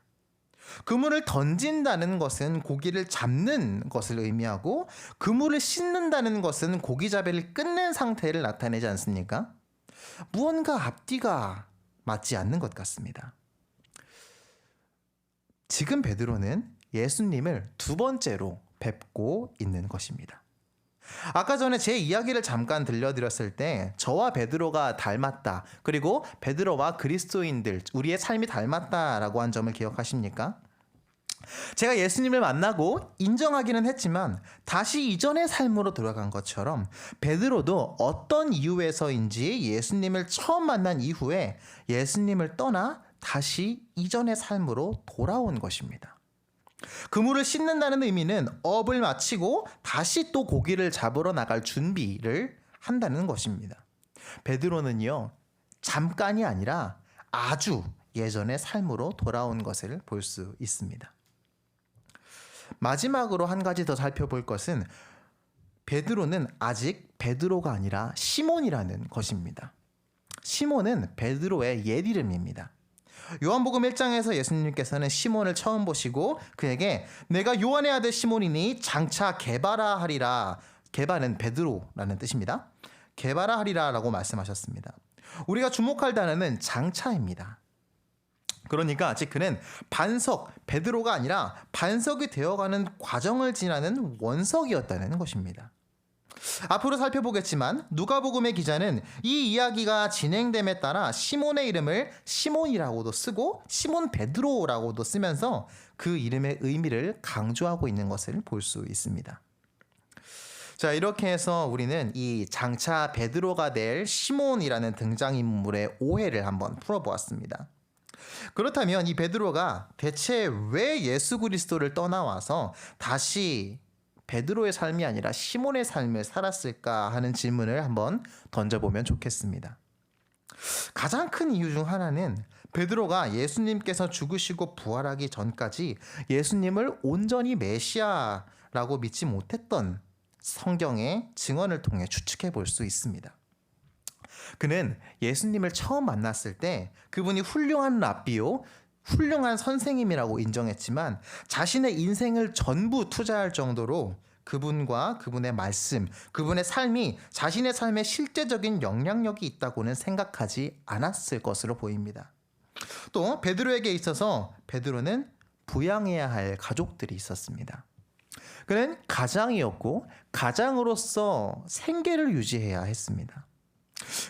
그물을 던진다는 것은 고기를 잡는 것을 의미하고 그물을 씻는다는 것은 고기잡이를 끝낸 상태를 나타내지 않습니까? 무언가 앞뒤가 맞지 않는 것 같습니다. 지금 베드로는 예수님을 두 번째로 뵙고 있는 것입니다. 아까 전에 제 이야기를 잠깐 들려드렸을 때 저와 베드로가 닮았다, 그리고 베드로와 그리스도인들, 우리의 삶이 닮았다라고 한 점을 기억하십니까? 제가 예수님을 만나고 인정하기는 했지만 다시 이전의 삶으로 돌아간 것처럼 베드로도 어떤 이유에서인지 예수님을 처음 만난 이후에 예수님을 떠나 다시 이전의 삶으로 돌아온 것입니다. 그물을 씻는다는 의미는 업을 마치고 다시 또 고기를 잡으러 나갈 준비를 한다는 것입니다. 베드로는요, 잠깐이 아니라 아주 예전의 삶으로 돌아온 것을 볼 수 있습니다. 마지막으로 한 가지 더 살펴볼 것은 베드로는 아직 베드로가 아니라 시몬이라는 것입니다. 시몬은 베드로의 옛 이름입니다. 요한복음 1장에서 예수님께서는 시몬을 처음 보시고 그에게 내가 요한의 아들 시몬이니 장차 게바라 하리라. 게바는 베드로라는 뜻입니다. 게바라 하리라 라고 말씀하셨습니다. 우리가 주목할 단어는 장차입니다. 그러니까 즉 그는 반석, 베드로가 아니라 반석이 되어가는 과정을 지나는 원석이었다는 것입니다. 앞으로 살펴보겠지만 누가복음의 기자는 이 이야기가 진행됨에 따라 시몬의 이름을 시몬이라고도 쓰고 시몬 베드로라고도 쓰면서 그 이름의 의미를 강조하고 있는 것을 볼 수 있습니다. 자, 이렇게 해서 우리는 이 장차 베드로가 될 시몬이라는 등장인물의 오해를 한번 풀어보았습니다. 그렇다면 이 베드로가 대체 왜 예수 그리스도를 떠나와서 다시 베드로의 삶이 아니라 시몬의 삶을 살았을까 하는 질문을 한번 던져보면 좋겠습니다. 가장 큰 이유 중 하나는 베드로가 예수님께서 죽으시고 부활하기 전까지 예수님을 온전히 메시아라고 믿지 못했던 성경의 증언을 통해 추측해 볼 수 있습니다. 그는 예수님을 처음 만났을 때 그분이 훌륭한 랍비요, 훌륭한 선생님이라고 인정했지만 자신의 인생을 전부 투자할 정도로 그분과 그분의 말씀, 그분의 삶이 자신의 삶에 실제적인 영향력이 있다고는 생각하지 않았을 것으로 보입니다. 또 베드로에게 있어서 베드로는 부양해야 할 가족들이 있었습니다. 그는 가장이었고 가장으로서 생계를 유지해야 했습니다.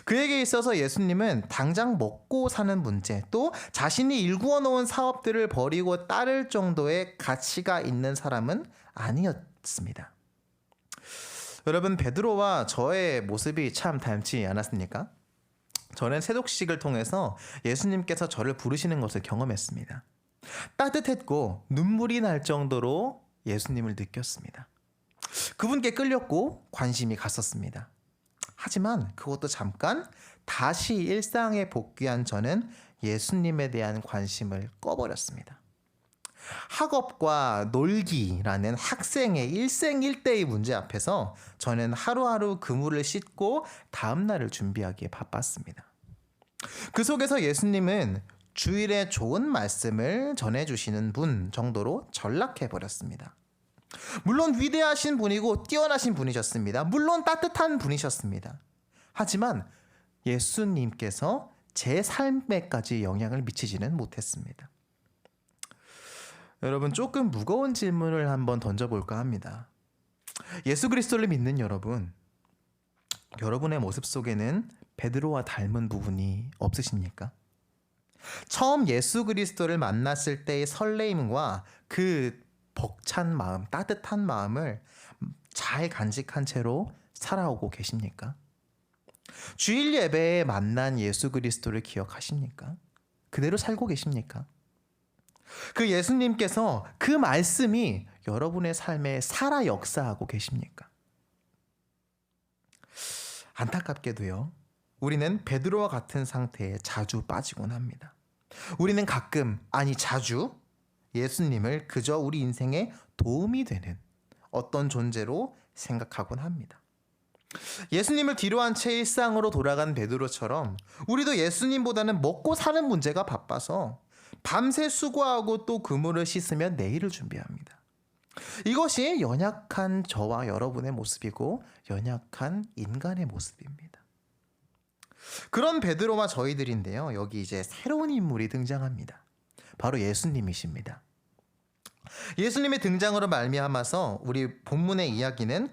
그에게 있어서 예수님은 당장 먹고 사는 문제, 또 자신이 일구어 놓은 사업들을 버리고 따를 정도의 가치가 있는 사람은 아니었습니다. 여러분, 베드로와 저의 모습이 참 닮지 않았습니까? 저는 세독식을 통해서 예수님께서 저를 부르시는 것을 경험했습니다. 따뜻했고 눈물이 날 정도로 예수님을 느꼈습니다. 그분께 끌렸고 관심이 갔었습니다. 하지만 그것도 잠깐, 다시 일상에 복귀한 저는 예수님에 대한 관심을 꺼버렸습니다. 학업과 놀기라는 학생의 일생일대의 문제 앞에서 저는 하루하루 그물을 씻고 다음 날을 준비하기에 바빴습니다. 그 속에서 예수님은 주일에 좋은 말씀을 전해주시는 분 정도로 전락해버렸습니다. 물론 위대하신 분이고 뛰어나신 분이셨습니다. 물론 따뜻한 분이셨습니다. 하지만 예수님께서 제 삶에까지 영향을 미치지는 못했습니다. 여러분, 조금 무거운 질문을 한번 던져볼까 합니다. 예수 그리스도를 믿는 여러분, 여러분의 모습 속에는 베드로와 닮은 부분이 없으십니까? 처음 예수 그리스도를 만났을 때의 설레임과 그 벅찬 마음, 따뜻한 마음을 잘 간직한 채로 살아오고 계십니까? 주일 예배에 만난 예수 그리스도를 기억하십니까? 그대로 살고 계십니까? 그 예수님께서 그 말씀이 여러분의 삶에 살아 역사하고 계십니까? 안타깝게도요, 우리는 베드로와 같은 상태에 자주 빠지곤 합니다. 우리는 가끔, 아니 자주 예수님을 그저 우리 인생에 도움이 되는 어떤 존재로 생각하곤 합니다. 예수님을 뒤로한 채 일상으로 돌아간 베드로처럼 우리도 예수님보다는 먹고 사는 문제가 바빠서 밤새 수고하고 또 그물을 씻으며 내일을 준비합니다. 이것이 연약한 저와 여러분의 모습이고 연약한 인간의 모습입니다. 그런 베드로와 저희들인데요, 여기 이제 새로운 인물이 등장합니다. 바로 예수님이십니다. 예수님의 등장으로 말미암아서 우리 본문의 이야기는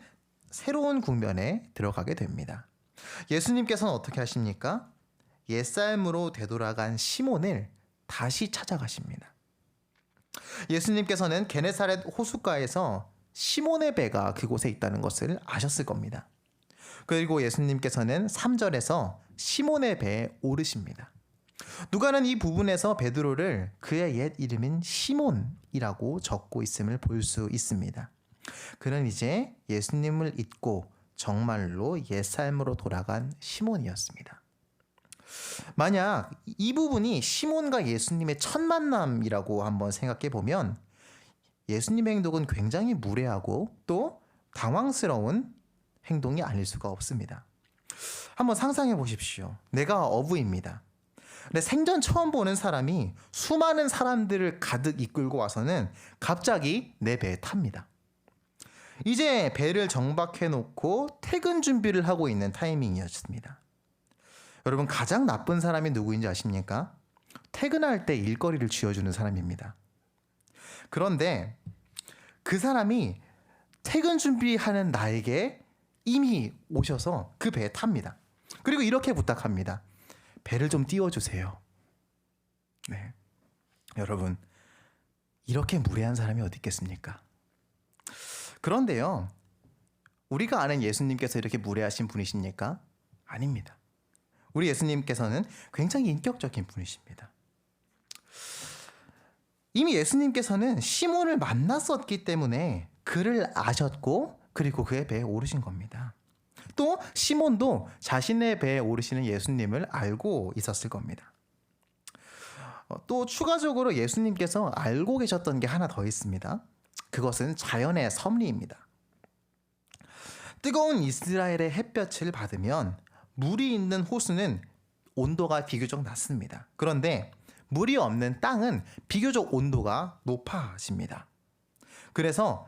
새로운 국면에 들어가게 됩니다. 예수님께서는 어떻게 하십니까? 옛삶으로 되돌아간 시몬을 다시 찾아가십니다. 예수님께서는 게네사렛 호숫가에서 시몬의 배가 그곳에 있다는 것을 아셨을 겁니다. 그리고 예수님께서는 3절에서 시몬의 배에 오르십니다. 누가는 이 부분에서 베드로를 그의 옛 이름인 시몬이라고 적고 있음을 볼 수 있습니다. 그는 이제 예수님을 잊고 정말로 옛삶으로 돌아간 시몬이었습니다. 만약 이 부분이 시몬과 예수님의 첫 만남이라고 한번 생각해 보면 예수님의 행동은 굉장히 무례하고 또 당황스러운 행동이 아닐 수가 없습니다. 한번 상상해 보십시오. 내가 어부입니다. 근데 생전 처음 보는 사람이 수많은 사람들을 가득 이끌고 와서는 갑자기 내 배에 탑니다. 이제 배를 정박해 놓고 퇴근 준비를 하고 있는 타이밍이었습니다. 여러분, 가장 나쁜 사람이 누구인지 아십니까? 퇴근할 때 일거리를 쥐어주는 사람입니다. 그런데 그 사람이 퇴근 준비하는 나에게 이미 오셔서 그 배에 탑니다. 그리고 이렇게 부탁합니다. 배를 좀 띄워주세요. 네, 여러분, 이렇게 무례한 사람이 어디 있겠습니까? 그런데요, 우리가 아는 예수님께서 이렇게 무례하신 분이십니까? 아닙니다. 우리 예수님께서는 굉장히 인격적인 분이십니다. 이미 예수님께서는 시몬을 만났었기 때문에 그를 아셨고 그리고 그의 배에 오르신 겁니다. 또 시몬도 자신의 배에 오르시는 예수님을 알고 있었을 겁니다. 또 추가적으로 예수님께서 알고 계셨던 게 하나 더 있습니다. 그것은 자연의 섭리입니다. 뜨거운 이스라엘의 햇볕을 받으면 물이 있는 호수는 온도가 비교적 낮습니다. 그런데 물이 없는 땅은 비교적 온도가 높아집니다. 그래서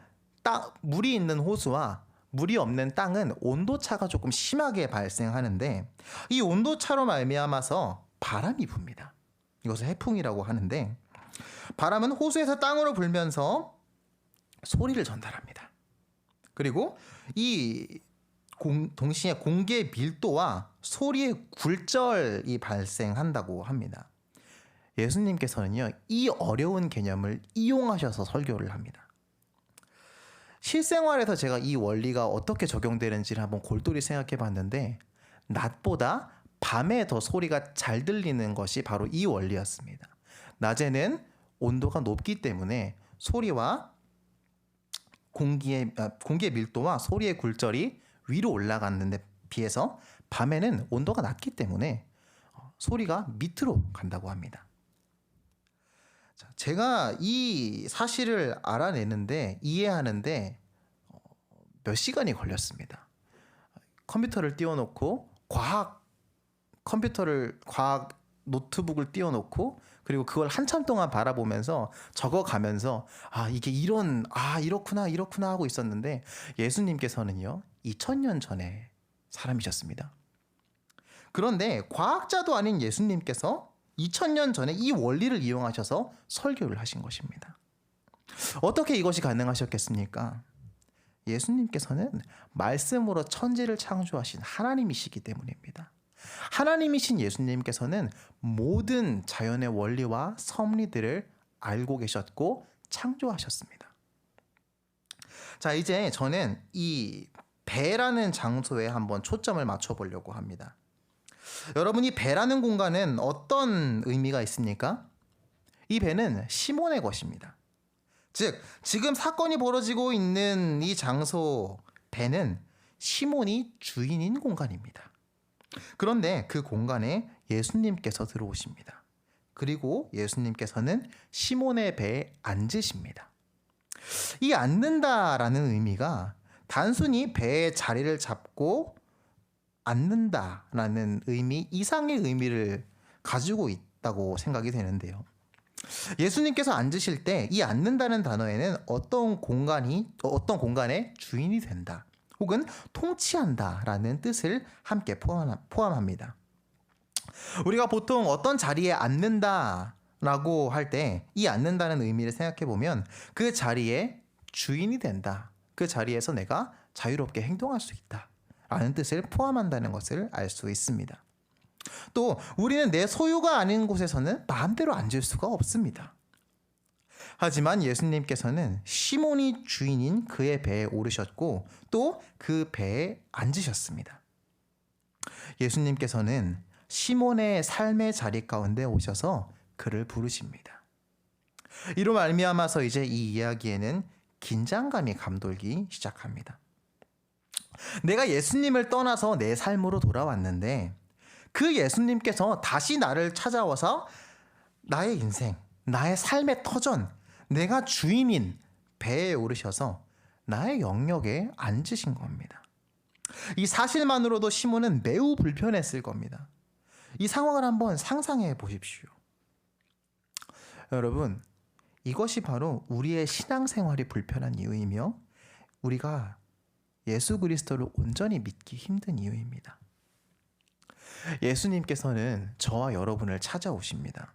물이 있는 호수와 물이 없는 땅은 온도차가 조금 심하게 발생하는데 이 온도차로 말미암아서 바람이 붑니다. 이것을 해풍이라고 하는데 바람은 호수에서 땅으로 불면서 소리를 전달합니다. 그리고 이 동시에 공기의 밀도와 소리의 굴절이 발생한다고 합니다. 예수님께서는요, 이 어려운 개념을 이용하셔서 설교를 합니다. 실생활에서 제가 이 원리가 어떻게 적용되는지를 한번 골똘히 생각해 봤는데 낮보다 밤에 더 소리가 잘 들리는 것이 바로 이 원리였습니다. 낮에는 온도가 높기 때문에 소리와 공기의 밀도와 소리의 굴절이 위로 올라갔는데 비해서 밤에는 온도가 낮기 때문에 소리가 밑으로 간다고 합니다. 제가 이 사실을 알아내는데 이해하는데 몇 시간이 걸렸습니다. 컴퓨터를 띄워놓고 과학 노트북을 띄워놓고 그리고 그걸 한참 동안 바라보면서 적어가면서 이게 이렇구나 하고 있었는데 예수님께서는요 2000년 전에 사람이셨습니다. 그런데 과학자도 아닌 예수님께서 2000년 전에 이 원리를 이용하셔서 설교를 하신 것입니다. 어떻게 이것이 가능하셨겠습니까? 예수님께서는 말씀으로 천지를 창조하신 하나님이시기 때문입니다. 하나님이신 예수님께서는 모든 자연의 원리와 섭리들을 알고 계셨고 창조하셨습니다. 자, 이제 저는 이 배라는 장소에 한번 초점을 맞춰보려고 합니다. 여러분, 이 배라는 공간은 어떤 의미가 있습니까? 이 배는 시몬의 것입니다. 즉, 지금 사건이 벌어지고 있는 이 장소 배는 시몬이 주인인 공간입니다. 그런데 그 공간에 예수님께서 들어오십니다. 그리고 예수님께서는 시몬의 배에 앉으십니다. 이 앉는다라는 의미가 단순히 배의 자리를 잡고 앉는다라는 의미 이상의 의미를 가지고 있다고 생각이 되는데요. 예수님께서 앉으실 때 이 앉는다는 단어에는 어떤 공간의 주인이 된다 혹은 통치한다라는 뜻을 함께 포함합니다. 우리가 보통 어떤 자리에 앉는다라고 할 때 이 앉는다는 의미를 생각해 보면 그 자리에 주인이 된다. 그 자리에서 내가 자유롭게 행동할 수 있다. 라는 뜻을 포함한다는 것을 알 수 있습니다. 또 우리는 내 소유가 아닌 곳에서는 마음대로 앉을 수가 없습니다. 하지만 예수님께서는 시몬이 주인인 그의 배에 오르셨고 또 그 배에 앉으셨습니다. 예수님께서는 시몬의 삶의 자리 가운데 오셔서 그를 부르십니다. 이로 말미암아서 이제 이 이야기에는 긴장감이 감돌기 시작합니다. 내가 예수님을 떠나서 내 삶으로 돌아왔는데 그 예수님께서 다시 나를 찾아와서 나의 인생, 나의 삶의 터전, 내가 주인인 배에 오르셔서 나의 영역에 앉으신 겁니다. 이 사실만으로도 시몬은 매우 불편했을 겁니다. 이 상황을 한번 상상해 보십시오. 여러분, 이것이 바로 우리의 신앙생활이 불편한 이유이며 우리가 예수 그리스도를 온전히 믿기 힘든 이유입니다. 예수님께서는 저와 여러분을 찾아오십니다.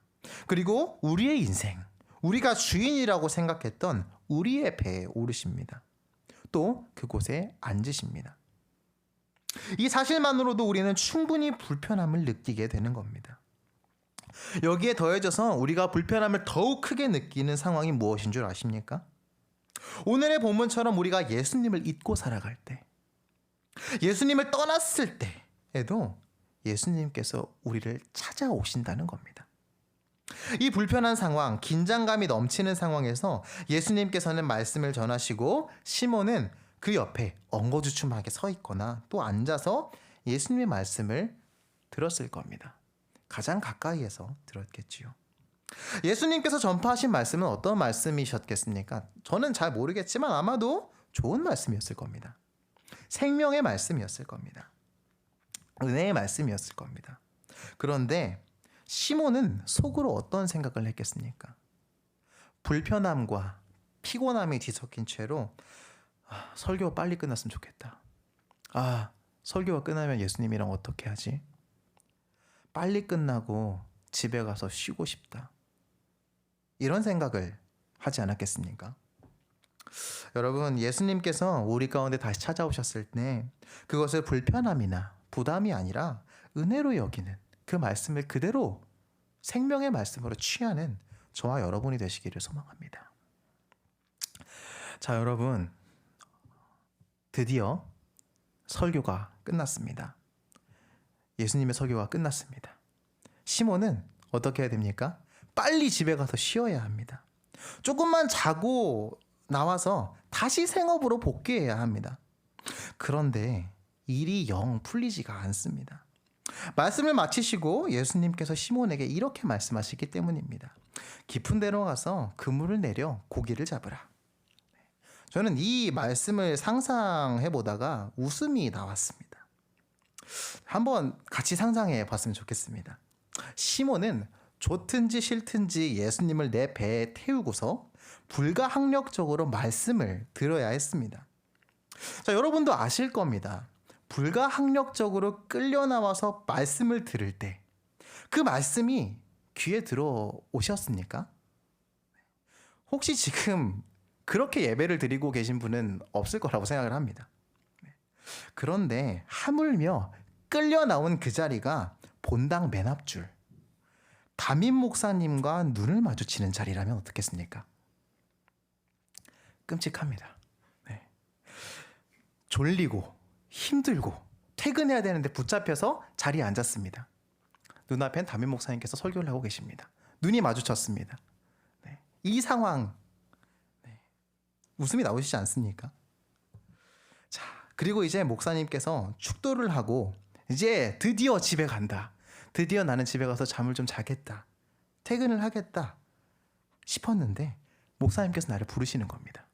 그리고 우리의 인생, 우리가 주인이라고 생각했던 우리의 배에 오르십니다. 또 그곳에 앉으십니다. 이 사실만으로도 우리는 충분히 불편함을 느끼게 되는 겁니다. 여기에 더해져서 우리가 불편함을 더욱 크게 느끼는 상황이 무엇인 줄 아십니까? 오늘의 본문처럼 우리가 예수님을 잊고 살아갈 때, 예수님을 떠났을 때에도 예수님께서 우리를 찾아오신다는 겁니다. 이 불편한 상황, 긴장감이 넘치는 상황에서 예수님께서는 말씀을 전하시고 시몬은 그 옆에 엉거주춤하게 서 있거나 또 앉아서 예수님의 말씀을 들었을 겁니다. 가장 가까이에서 들었겠지요. 예수님께서 전파하신 말씀은 어떤 말씀이셨겠습니까? 저는 잘 모르겠지만 아마도 좋은 말씀이었을 겁니다. 생명의 말씀이었을 겁니다. 은혜의 말씀이었을 겁니다. 그런데 시몬은 속으로 어떤 생각을 했겠습니까? 불편함과 피곤함이 뒤섞인 채로 설교가 빨리 끝났으면 좋겠다. 설교가 끝나면 예수님이랑 어떻게 하지? 빨리 끝나고 집에 가서 쉬고 싶다. 이런 생각을 하지 않았겠습니까? 여러분, 예수님께서 우리 가운데 다시 찾아오셨을 때 그것을 불편함이나 부담이 아니라 은혜로 여기는 그 말씀을 그대로 생명의 말씀으로 취하는 저와 여러분이 되시기를 소망합니다. 자, 여러분, 드디어 설교가 끝났습니다. 예수님의 설교가 끝났습니다. 시몬은 어떻게 해야 됩니까? 빨리 집에 가서 쉬어야 합니다. 조금만 자고 나와서 다시 생업으로 복귀해야 합니다. 그런데 일이 영 풀리지가 않습니다. 말씀을 마치시고 예수님께서 시몬에게 이렇게 말씀하시기 때문입니다. 깊은 데로 가서 그물을 내려 고기를 잡으라. 저는 이 말씀을 상상해 보다가 웃음이 나왔습니다. 한번 같이 상상해 봤으면 좋겠습니다. 시몬은 좋든지 싫든지 예수님을 내 배에 태우고서 불가항력적으로 말씀을 들어야 했습니다. 자, 여러분도 아실 겁니다. 불가항력적으로 끌려 나와서 말씀을 들을 때 그 말씀이 귀에 들어오셨습니까? 혹시 지금 그렇게 예배를 드리고 계신 분은 없을 거라고 생각을 합니다. 그런데 하물며 끌려 나온 그 자리가 본당 맨 앞줄 담임 목사님과 눈을 마주치는 자리라면 어떻겠습니까? 끔찍합니다. 네. 졸리고 힘들고 퇴근해야 되는데 붙잡혀서 자리에 앉았습니다. 눈앞엔 담임 목사님께서 설교를 하고 계십니다. 눈이 마주쳤습니다. 네. 이 상황, 웃음이 나오시지 않습니까? 자, 그리고 이제 목사님께서 축도를 하고 이제 드디어 집에 간다. 드디어 나는 집에 가서 잠을 좀 자겠다. 퇴근을 하겠다 싶었는데 목사님께서 나를 부르시는 겁니다.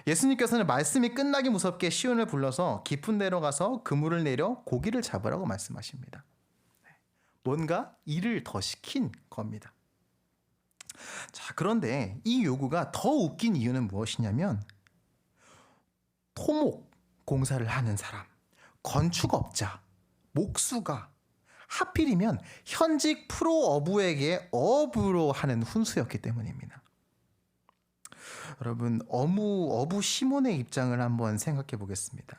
예수님께서는 말씀이 끝나기 무섭게 시온을 불러서 깊은 데로 가서 그물을 내려 고기를 잡으라고 말씀하십니다. 뭔가 일을 더 시킨 겁니다. 자, 그런데 이 요구가 더 웃긴 이유는 무엇이냐면 토목 공사를 하는 사람, 건축업자, 목수가 하필이면 현직 프로 어부에게 어부로 하는 훈수였기 때문입니다. 여러분, 어부 시몬의 입장을 한번 생각해 보겠습니다.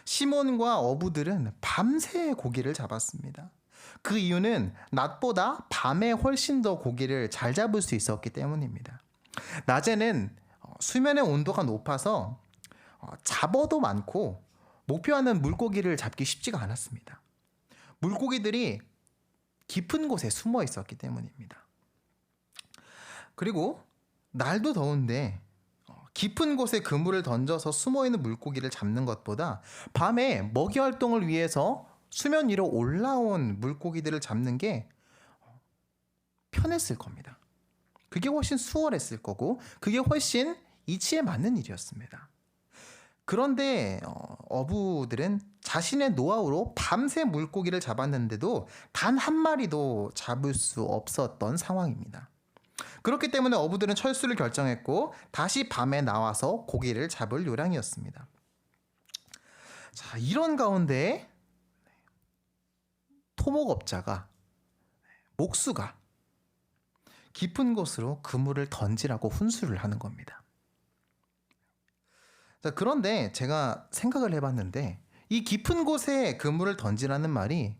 시몬과 어부들은 밤새 고기를 잡았습니다. 그 이유는 낮보다 밤에 훨씬 더 고기를 잘 잡을 수 있었기 때문입니다. 낮에는 수면의 온도가 높아서 잡어도 많고 목표하는 물고기를 잡기 쉽지가 않았습니다. 물고기들이 깊은 곳에 숨어 있었기 때문입니다. 그리고 날도 더운데 깊은 곳에 그물을 던져서 숨어있는 물고기를 잡는 것보다 밤에 먹이 활동을 위해서 수면 위로 올라온 물고기들을 잡는 게 편했을 겁니다. 그게 훨씬 수월했을 거고 그게 훨씬 이치에 맞는 일이었습니다. 그런데 어부들은 자신의 노하우로 밤새 물고기를 잡았는데도 단 한 마리도 잡을 수 없었던 상황입니다. 그렇기 때문에 어부들은 철수를 결정했고 다시 밤에 나와서 고기를 잡을 요량이었습니다. 자, 이런 가운데 토목업자가, 목수가 깊은 곳으로 그물을 던지라고 훈수를 하는 겁니다. 자, 그런데 제가 생각을 해봤는데 이 깊은 곳에 그물을 던지라는 말이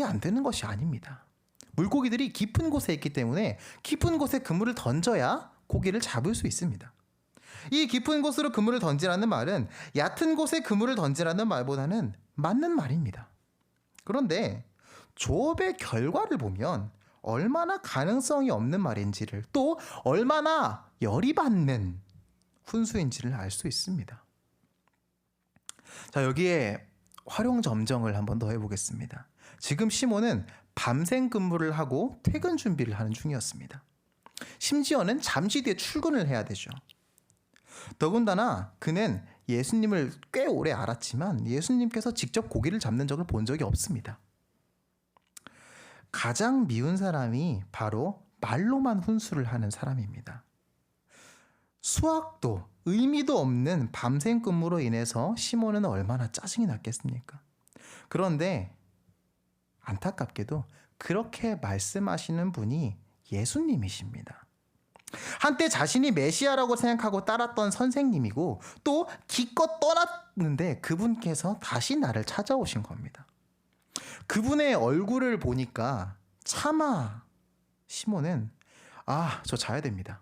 안 되는 것이 아닙니다. 물고기들이 깊은 곳에 있기 때문에 깊은 곳에 그물을 던져야 고기를 잡을 수 있습니다. 이 깊은 곳으로 그물을 던지라는 말은 얕은 곳에 그물을 던지라는 말보다는 맞는 말입니다. 그런데 조업의 결과를 보면 얼마나 가능성이 없는 말인지를, 또 얼마나 열이 받는 훈수인지를 알 수 있습니다. 자, 여기에 활용 점정을 한번 더 해보겠습니다. 지금 시몬은 밤샘 근무를 하고 퇴근 준비를 하는 중이었습니다. 심지어는 잠시 뒤에 출근을 해야 되죠. 더군다나 그는 예수님을 꽤 오래 알았지만 예수님께서 직접 고기를 잡는 적을 본 적이 없습니다. 가장 미운 사람이 바로 말로만 훈수를 하는 사람입니다. 수학도 의미도 없는 밤샘 근무로 인해서 시몬은 얼마나 짜증이 났겠습니까? 그런데 안타깝게도 그렇게 말씀하시는 분이 예수님이십니다. 한때 자신이 메시아라고 생각하고 따랐던 선생님이고 또 기껏 떠났는데 그분께서 다시 나를 찾아오신 겁니다. 그분의 얼굴을 보니까 차마 시몬은 저 자야 됩니다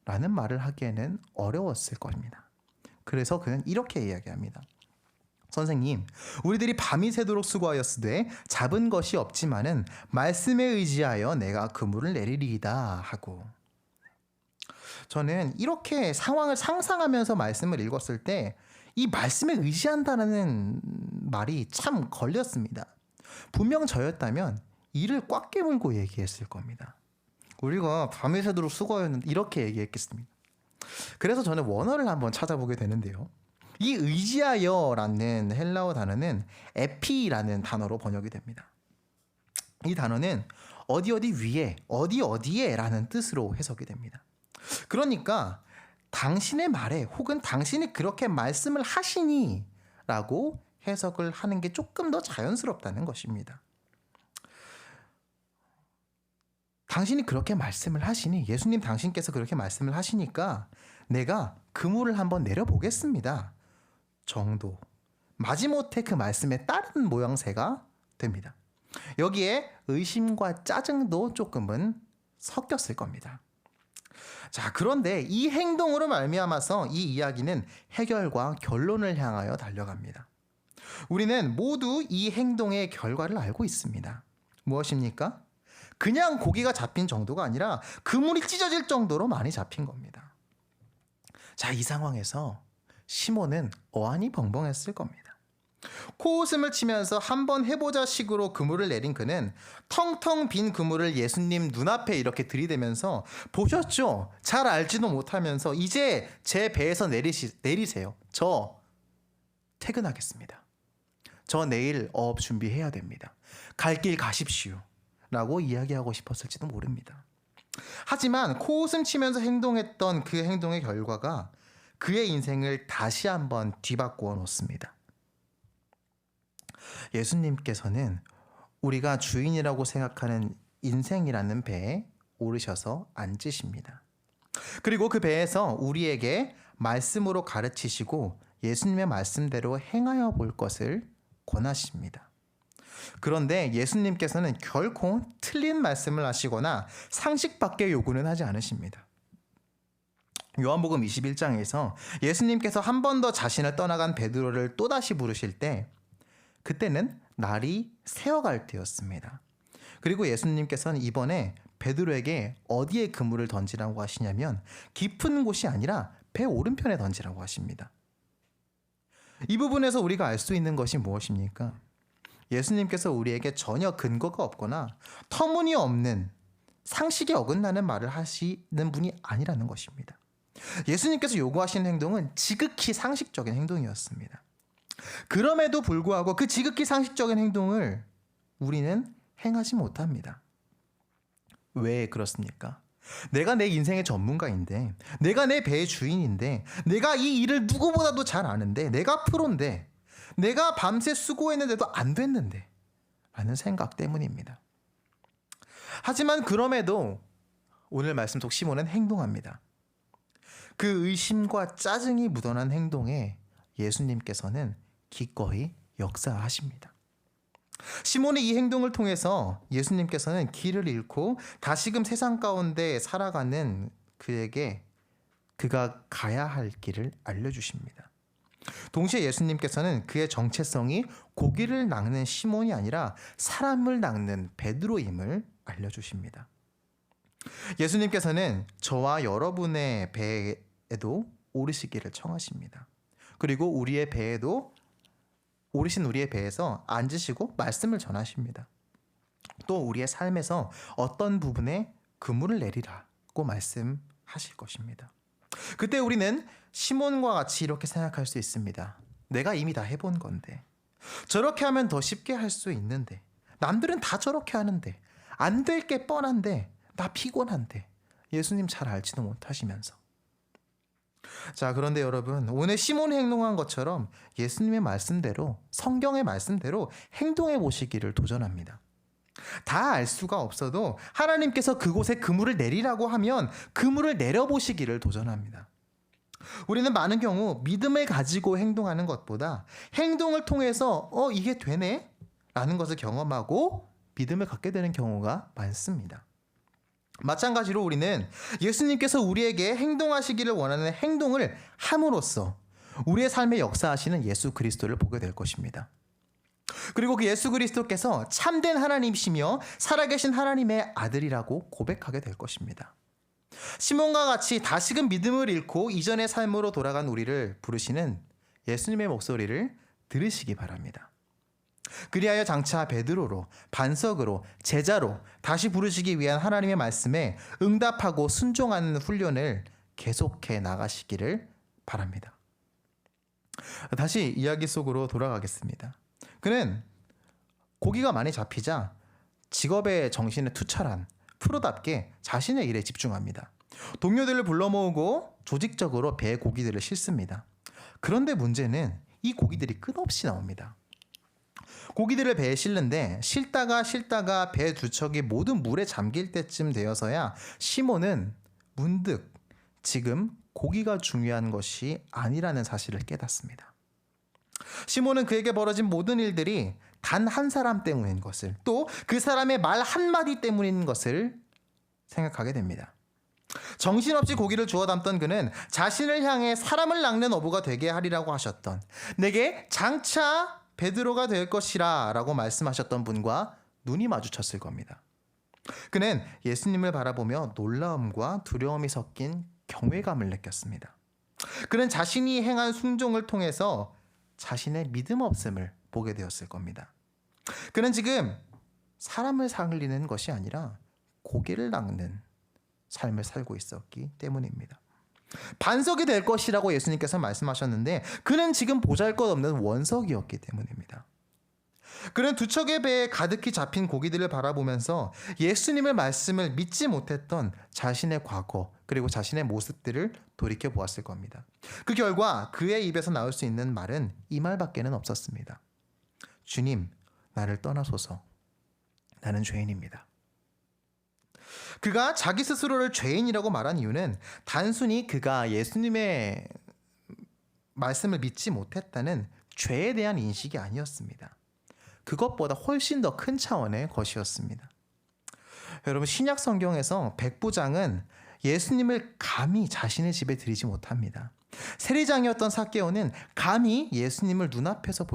라는 말을 하기에는 어려웠을 겁니다. 그래서 그는 이렇게 이야기합니다. 선생님, 우리들이 밤이 새도록 수고하였으되 잡은 것이 없지만은 말씀에 의지하여 내가 그물을 내리리이다 하고, 저는 이렇게 상황을 상상하면서 말씀을 읽었을 때 이 말씀에 의지한다는 말이 참 걸렸습니다. 분명 저였다면 이를 꽉 깨물고 얘기했을 겁니다. 우리가 밤이 새도록 수고하였는데 이렇게 얘기했겠습니다. 그래서 저는 원어를 한번 찾아보게 되는데요. 이 의지하여라는 헬라어 단어는 에피라는 단어로 번역이 됩니다. 이 단어는 어디 위에, 어디에 라는 뜻으로 해석이 됩니다. 그러니까 당신의 말에 혹은 당신이 그렇게 말씀을 하시니 라고 해석을 하는 게 조금 더 자연스럽다는 것입니다. 당신이 그렇게 말씀을 하시니, 예수님 당신께서 그렇게 말씀을 하시니까 내가 그물을 한번 내려보겠습니다 정도, 마지못해 그 말씀에 따르는 모양새가 됩니다. 여기에 의심과 짜증도 조금은 섞였을 겁니다. 자, 그런데 이 행동으로 말미암아서 이 이야기는 해결과 결론을 향하여 달려갑니다. 우리는 모두 이 행동의 결과를 알고 있습니다. 무엇입니까? 그냥 고기가 잡힌 정도가 아니라 그물이 찢어질 정도로 많이 잡힌 겁니다. 자, 이 상황에서 시몬은 어안이 벙벙했을 겁니다. 코웃음을 치면서 한번 해보자 식으로 그물을 내린 그는 텅텅 빈 그물을 예수님 눈앞에 이렇게 들이대면서, 보셨죠? 잘 알지도 못하면서 이제 제 배에서 내리세요. 저 퇴근하겠습니다. 저 내일 어업 준비해야 됩니다. 갈 길 가십시오 라고 이야기하고 싶었을지도 모릅니다. 하지만 코웃음 치면서 행동했던 그 행동의 결과가 그의 인생을 다시 한번 뒤바꾸어 놓습니다. 예수님께서는 우리가 주인이라고 생각하는 인생이라는 배에 오르셔서 앉으십니다. 그리고 그 배에서 우리에게 말씀으로 가르치시고 예수님의 말씀대로 행하여 볼 것을 권하십니다. 그런데 예수님께서는 결코 틀린 말씀을 하시거나 상식 밖의 요구는 하지 않으십니다. 요한복음 21장에서 예수님께서 한 번 더 자신을 떠나간 베드로를 또다시 부르실 때 그때는 날이 새어갈 때였습니다. 그리고 예수님께서는 이번에 베드로에게 어디에 그물을 던지라고 하시냐면 깊은 곳이 아니라 배 오른편에 던지라고 하십니다. 이 부분에서 우리가 알 수 있는 것이 무엇입니까? 예수님께서 우리에게 전혀 근거가 없거나 터무니없는 상식에 어긋나는 말을 하시는 분이 아니라는 것입니다. 예수님께서 요구하시는 행동은 지극히 상식적인 행동이었습니다. 그럼에도 불구하고 그 지극히 상식적인 행동을 우리는 행하지 못합니다. 왜 그렇습니까? 내가 내 인생의 전문가인데, 내가 내 배의 주인인데, 내가 이 일을 누구보다도 잘 아는데, 내가 프로인데, 내가 밤새 수고했는데도 안 됐는데 라는 생각 때문입니다. 하지만 그럼에도 오늘 말씀 속 시몬은 행동합니다. 그 의심과 짜증이 묻어난 행동에 예수님께서는 기꺼이 역사하십니다. 시몬의 이 행동을 통해서 예수님께서는 길을 잃고 다시금 세상 가운데 살아가는 그에게 그가 가야 할 길을 알려주십니다. 동시에 예수님께서는 그의 정체성이 고기를 낚는 시몬이 아니라 사람을 낚는 베드로임을 알려주십니다. 예수님께서는 저와 여러분의 배에도 오르시기를 청하십니다. 그리고 우리의 배에도 오르신 우리의 배에서 앉으시고 말씀을 전하십니다. 또 우리의 삶에서 어떤 부분에 그물을 내리라고 말씀하실 것입니다. 그때 우리는 시몬과 같이 이렇게 생각할 수 있습니다. 내가 이미 다 해본 건데, 저렇게 하면 더 쉽게 할 수 있는데, 남들은 다 저렇게 하는데, 안 될 게 뻔한데, 나 피곤한데, 예수님 잘 알지도 못하시면서. 자, 그런데 여러분, 오늘 시몬이 행동한 것처럼 예수님의 말씀대로, 성경의 말씀대로 행동해 보시기를 도전합니다. 다 알 수가 없어도 하나님께서 그곳에 그물을 내리라고 하면 그물을 내려보시기를 도전합니다. 우리는 많은 경우 믿음을 가지고 행동하는 것보다 행동을 통해서 이게 되네? 라는 것을 경험하고 믿음을 갖게 되는 경우가 많습니다. 마찬가지로 우리는 예수님께서 우리에게 행동하시기를 원하는 행동을 함으로써 우리의 삶에 역사하시는 예수 그리스도를 보게 될 것입니다. 그리고 그 예수 그리스도께서 참된 하나님이시며 살아계신 하나님의 아들이라고 고백하게 될 것입니다. 시몬과 같이 다시금 믿음을 잃고 이전의 삶으로 돌아간 우리를 부르시는 예수님의 목소리를 들으시기 바랍니다. 그리하여 장차 베드로로, 반석으로, 제자로 다시 부르시기 위한 하나님의 말씀에 응답하고 순종하는 훈련을 계속해 나가시기를 바랍니다. 다시 이야기 속으로 돌아가겠습니다. 그는 고기가 많이 잡히자 직업의 정신에 투철한 프로답게 자신의 일에 집중합니다. 동료들을 불러 모으고 조직적으로 배에 고기들을 싣습니다. 그런데 문제는 이 고기들이 끝없이 나옵니다. 고기들을 배에 싣는데 싣다가 배 두 척이 모두 물에 잠길 때쯤 되어서야 시몬은 문득 지금 고기가 중요한 것이 아니라는 사실을 깨닫습니다. 시몬은 그에게 벌어진 모든 일들이 단 한 사람 때문인 것을, 또 그 사람의 말 한마디 때문인 것을 생각하게 됩니다. 정신없이 고기를 주워 담던 그는 자신을 향해 사람을 낚는 어부가 되게 하리라고 하셨던, 내게 장차 베드로가 될 것이라 라고 말씀하셨던 분과 눈이 마주쳤을 겁니다. 그는 예수님을 바라보며 놀라움과 두려움이 섞인 경외감을 느꼈습니다. 그는 자신이 행한 순종을 통해서 자신의 믿음 없음을 보게 되었을 겁니다. 그는 지금 사람을 살리는 것이 아니라 고기를 낚는 삶을 살고 있었기 때문입니다. 반석이 될 것이라고 예수님께서 말씀하셨는데 그는 지금 보잘것없는 원석이었기 때문입니다. 그는 두 척의 배에 가득히 잡힌 고기들을 바라보면서 예수님의 말씀을 믿지 못했던 자신의 과거 그리고 자신의 모습들을 돌이켜 보았을 겁니다. 그 결과 그의 입에서 나올 수 있는 말은 이 말밖에는 없었습니다. 주님, 나를 떠나소서. 나는 죄인입니다. 그가 자기 스스로를 죄인이라고 말한 이유는 단순히 그가 예수님의 말씀을 믿지 못했다는 죄에 대한 인식이 아니었습니다. 그것보다 훨씬 더 큰 차원의 것이었습니다. 여러분, 신약 성경에서 백부장은 예수님을 감히 자신의 집에 들이지 못합니다. 세리장이었던 삭개오는 감히 예수님을 눈앞에서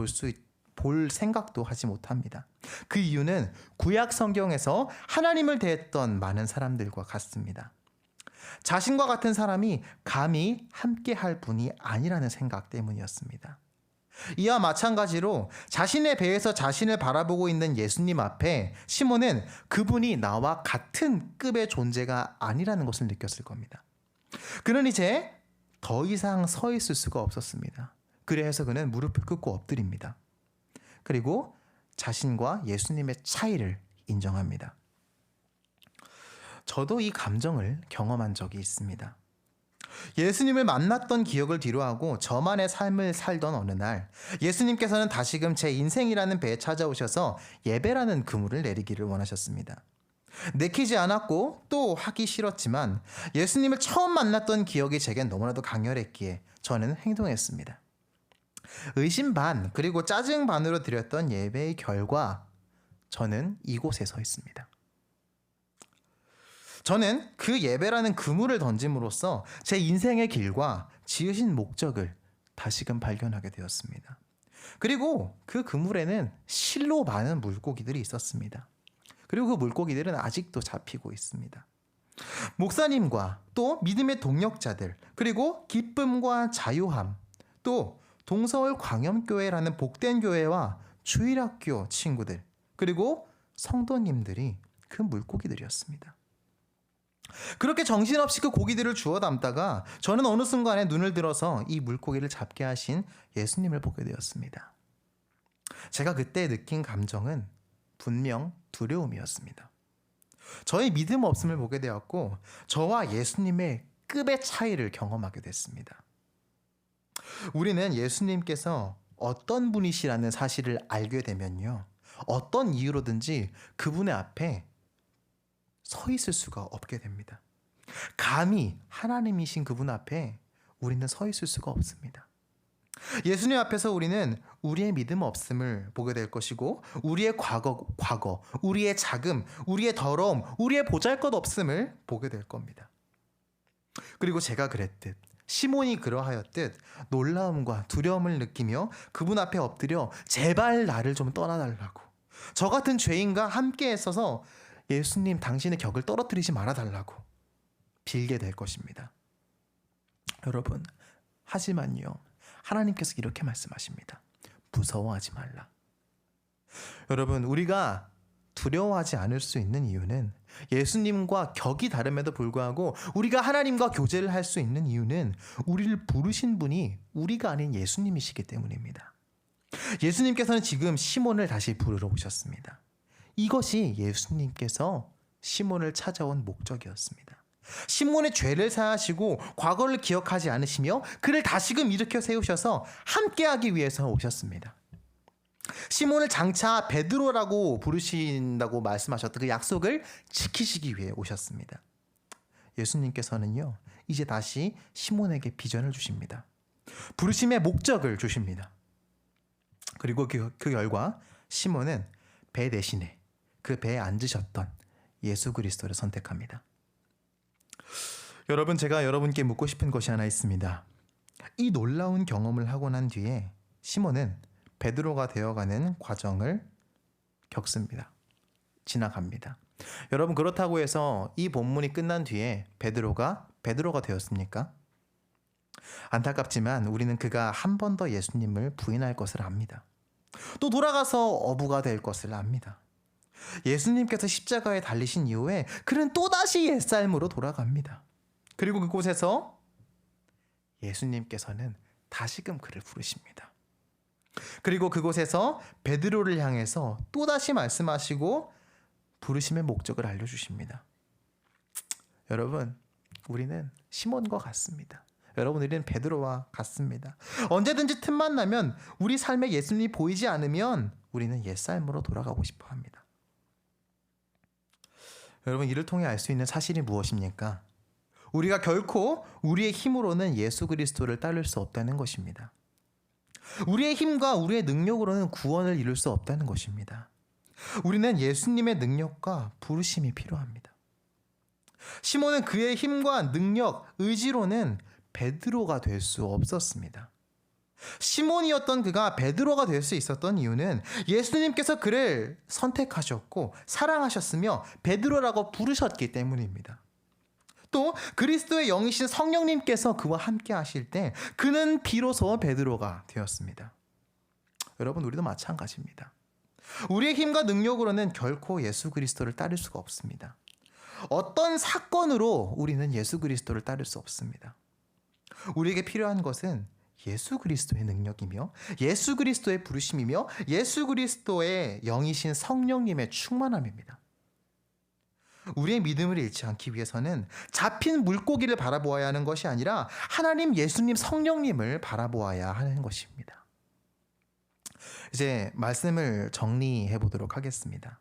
볼 생각도 하지 못합니다. 그 이유는 구약 성경에서 하나님을 대했던 많은 사람들과 같습니다. 자신과 같은 사람이 감히 함께 할 분이 아니라는 생각 때문이었습니다. 이와 마찬가지로 자신의 배에서 자신을 바라보고 있는 예수님 앞에 시몬은 그분이 나와 같은 급의 존재가 아니라는 것을 느꼈을 겁니다. 그는 이제 더 이상 서 있을 수가 없었습니다. 그래서 그는 무릎을 꿇고 엎드립니다. 그리고 자신과 예수님의 차이를 인정합니다. 저도 이 감정을 경험한 적이 있습니다. 예수님을 만났던 기억을 뒤로하고 저만의 삶을 살던 어느 날 예수님께서는 다시금 제 인생이라는 배에 찾아오셔서 예배라는 그물을 내리기를 원하셨습니다. 내키지 않았고 또 하기 싫었지만 예수님을 처음 만났던 기억이 제겐 너무나도 강렬했기에 저는 행동했습니다. 의심 반 그리고 짜증 반으로 드렸던 예배의 결과 저는 이곳에 서 있습니다. 저는 그 예배라는 그물을 던짐으로써 제 인생의 길과 지으신 목적을 다시금 발견하게 되었습니다. 그리고 그 그물에는 실로 많은 물고기들이 있었습니다. 그리고 그 물고기들은 아직도 잡히고 있습니다. 목사님과 또 믿음의 동력자들, 그리고 기쁨과 자유함, 또 동서울 광염교회라는 복된 교회와 주일학교 친구들, 그리고 성도님들이 그 물고기들이었습니다. 그렇게 정신없이 그 고기들을 주워 담다가 저는 어느 순간에 눈을 들어서 이 물고기를 잡게 하신 예수님을 보게 되었습니다. 제가 그때 느낀 감정은 분명 두려움이었습니다. 저의 믿음 없음을 보게 되었고 저와 예수님의 급의 차이를 경험하게 됐습니다. 우리는 예수님께서 어떤 분이시라는 사실을 알게 되면요, 어떤 이유로든지 그분의 앞에 서 있을 수가 없게 됩니다. 감히 하나님이신 그분 앞에 우리는 서 있을 수가 없습니다. 예수님 앞에서 우리는 우리의 믿음 없음을 보게 될 것이고 우리의 과거, 우리의 자금, 우리의 더러움, 우리의 보잘것 없음을 보게 될 겁니다. 그리고 제가 그랬듯 시몬이 그러하였듯 놀라움과 두려움을 느끼며 그분 앞에 엎드려 제발 나를 좀 떠나달라고, 저 같은 죄인과 함께 있어서 예수님 당신의 격을 떨어뜨리지 말아달라고 빌게 될 것입니다. 여러분, 하지만요, 하나님께서 이렇게 말씀하십니다. 무서워하지 말라. 여러분, 우리가 두려워하지 않을 수 있는 이유는, 예수님과 격이 다름에도 불구하고 우리가 하나님과 교제를 할 수 있는 이유는 우리를 부르신 분이 우리가 아닌 예수님이시기 때문입니다. 예수님께서는 지금 시몬을 다시 부르러 오셨습니다. 이것이 예수님께서 시몬을 찾아온 목적이었습니다. 시몬의 죄를 사하시고 과거를 기억하지 않으시며 그를 다시금 일으켜 세우셔서 함께하기 위해서 오셨습니다. 시몬을 장차 베드로라고 부르신다고 말씀하셨던 그 약속을 지키시기 위해 오셨습니다. 예수님께서는요, 이제 다시 시몬에게 비전을 주십니다. 부르심의 목적을 주십니다. 그리고 그 결과 시몬은 배 대신에 그 배에 앉으셨던 예수 그리스도를 선택합니다. 여러분, 제가 여러분께 묻고 싶은 것이 하나 있습니다. 이 놀라운 경험을 하고 난 뒤에 시몬은 베드로가 되어가는 과정을 겪습니다. 지나갑니다. 여러분, 그렇다고 해서 이 본문이 끝난 뒤에 베드로가 되었습니까? 안타깝지만 우리는 그가 한 번 더 예수님을 부인할 것을 압니다. 또 돌아가서 어부가 될 것을 압니다. 예수님께서 십자가에 달리신 이후에 그는 또다시 옛삶으로 돌아갑니다. 그리고 그곳에서 예수님께서는 다시금 그를 부르십니다. 그리고 그곳에서 베드로를 향해서 또다시 말씀하시고 부르심의 목적을 알려주십니다. 여러분, 우리는 시몬과 같습니다. 여러분, 우리는 베드로와 같습니다. 언제든지 틈만 나면 우리 삶에 예수님이 보이지 않으면 우리는 옛삶으로 돌아가고 싶어 합니다. 여러분, 이를 통해 알 수 있는 사실이 무엇입니까? 우리가 결코 우리의 힘으로는 예수 그리스도를 따를 수 없다는 것입니다. 우리의 힘과 우리의 능력으로는 구원을 이룰 수 없다는 것입니다. 우리는 예수님의 능력과 부르심이 필요합니다. 시몬은 그의 힘과 능력, 의지로는 베드로가 될 수 없었습니다. 시몬이었던 그가 베드로가 될 수 있었던 이유는 예수님께서 그를 선택하셨고 사랑하셨으며 베드로라고 부르셨기 때문입니다. 또 그리스도의 영이신 성령님께서 그와 함께 하실 때 그는 비로소 베드로가 되었습니다. 여러분, 우리도 마찬가지입니다. 우리의 힘과 능력으로는 결코 예수 그리스도를 따를 수가 없습니다. 어떤 사건으로 우리는 예수 그리스도를 따를 수 없습니다. 우리에게 필요한 것은 예수 그리스도의 능력이며 예수 그리스도의 부르심이며 예수 그리스도의 영이신 성령님의 충만함입니다. 우리의 믿음을 잃지 않기 위해서는 잡힌 물고기를 바라보아야 하는 것이 아니라 하나님, 예수님, 성령님을 바라보아야 하는 것입니다. 이제 말씀을 정리해 보도록 하겠습니다.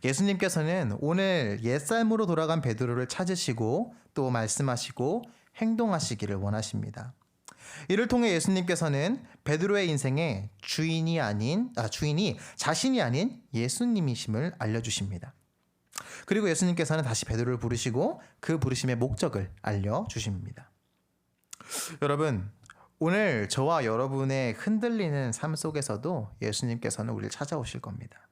예수님께서는 오늘 옛삶으로 돌아간 베드로를 찾으시고 또 말씀하시고 행동하시기를 원하십니다. 이를 통해 예수님께서는 베드로의 인생의 주인이 자신이 아닌 예수님이심을 알려주십니다. 그리고 예수님께서는 다시 베드로를 부르시고 그 부르심의 목적을 알려주십니다. 여러분, 오늘 저와 여러분의 흔들리는 삶 속에서도 예수님께서는 우리를 찾아오실 겁니다.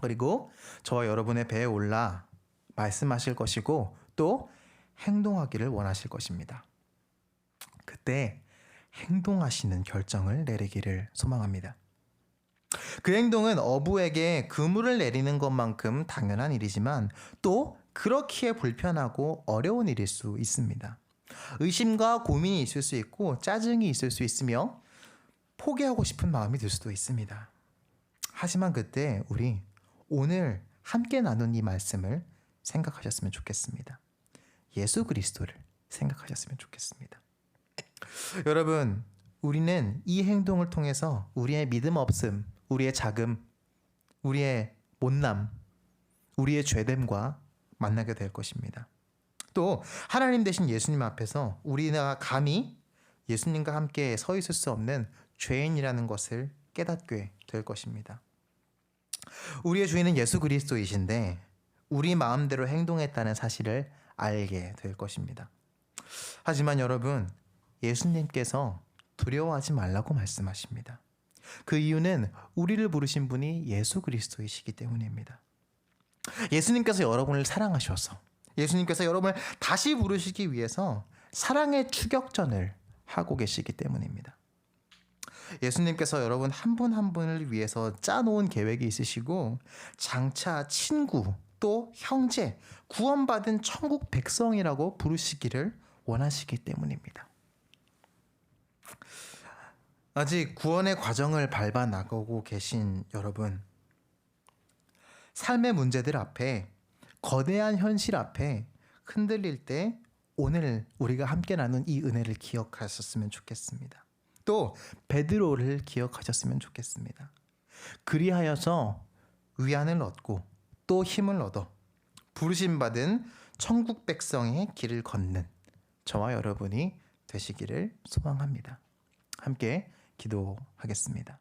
그리고 저와 여러분의 배에 올라 말씀하실 것이고 또 행동하기를 원하실 것입니다. 그때 행동하시는 결정을 내리기를 소망합니다. 그 행동은 어부에게 그물을 내리는 것만큼 당연한 일이지만 또 그렇기에 불편하고 어려운 일일 수 있습니다. 의심과 고민이 있을 수 있고 짜증이 있을 수 있으며 포기하고 싶은 마음이 들 수도 있습니다. 하지만 그때 우리 오늘 함께 나눈 이 말씀을 생각하셨으면 좋겠습니다. 예수 그리스도를 생각하셨으면 좋겠습니다. 여러분, 우리는 이 행동을 통해서 우리의 믿음 없음, 우리의 자금, 우리의 못남, 우리의 죄됨과 만나게 될 것입니다. 또 하나님 되신 예수님 앞에서 우리가 감히 예수님과 함께 서 있을 수 없는 죄인이라는 것을 깨닫게 될 것입니다. 우리의 주인은 예수 그리스도이신데 우리 마음대로 행동했다는 사실을 알게 될 것입니다. 하지만 여러분, 예수님께서 두려워하지 말라고 말씀하십니다. 그 이유는 우리를 부르신 분이 예수 그리스도이시기 때문입니다. 예수님께서 여러분을 사랑하셔서 예수님께서 여러분을 다시 부르시기 위해서 사랑의 추격전을 하고 계시기 때문입니다. 예수님께서 여러분 한 분 한 분을 위해서 짜놓은 계획이 있으시고 장차 친구 또 형제, 구원받은 천국 백성이라고 부르시기를 원하시기 때문입니다. 아직 구원의 과정을 밟아 나가고 계신 여러분, 삶의 문제들 앞에, 거대한 현실 앞에 흔들릴 때 오늘 우리가 함께 나눈 이 은혜를 기억하셨으면 좋겠습니다. 또 베드로를 기억하셨으면 좋겠습니다. 그리하여서 위안을 얻고 또 힘을 얻어 부르심 받은 천국 백성의 길을 걷는 저와 여러분이 되시기를 소망합니다. 함께 기도하겠습니다.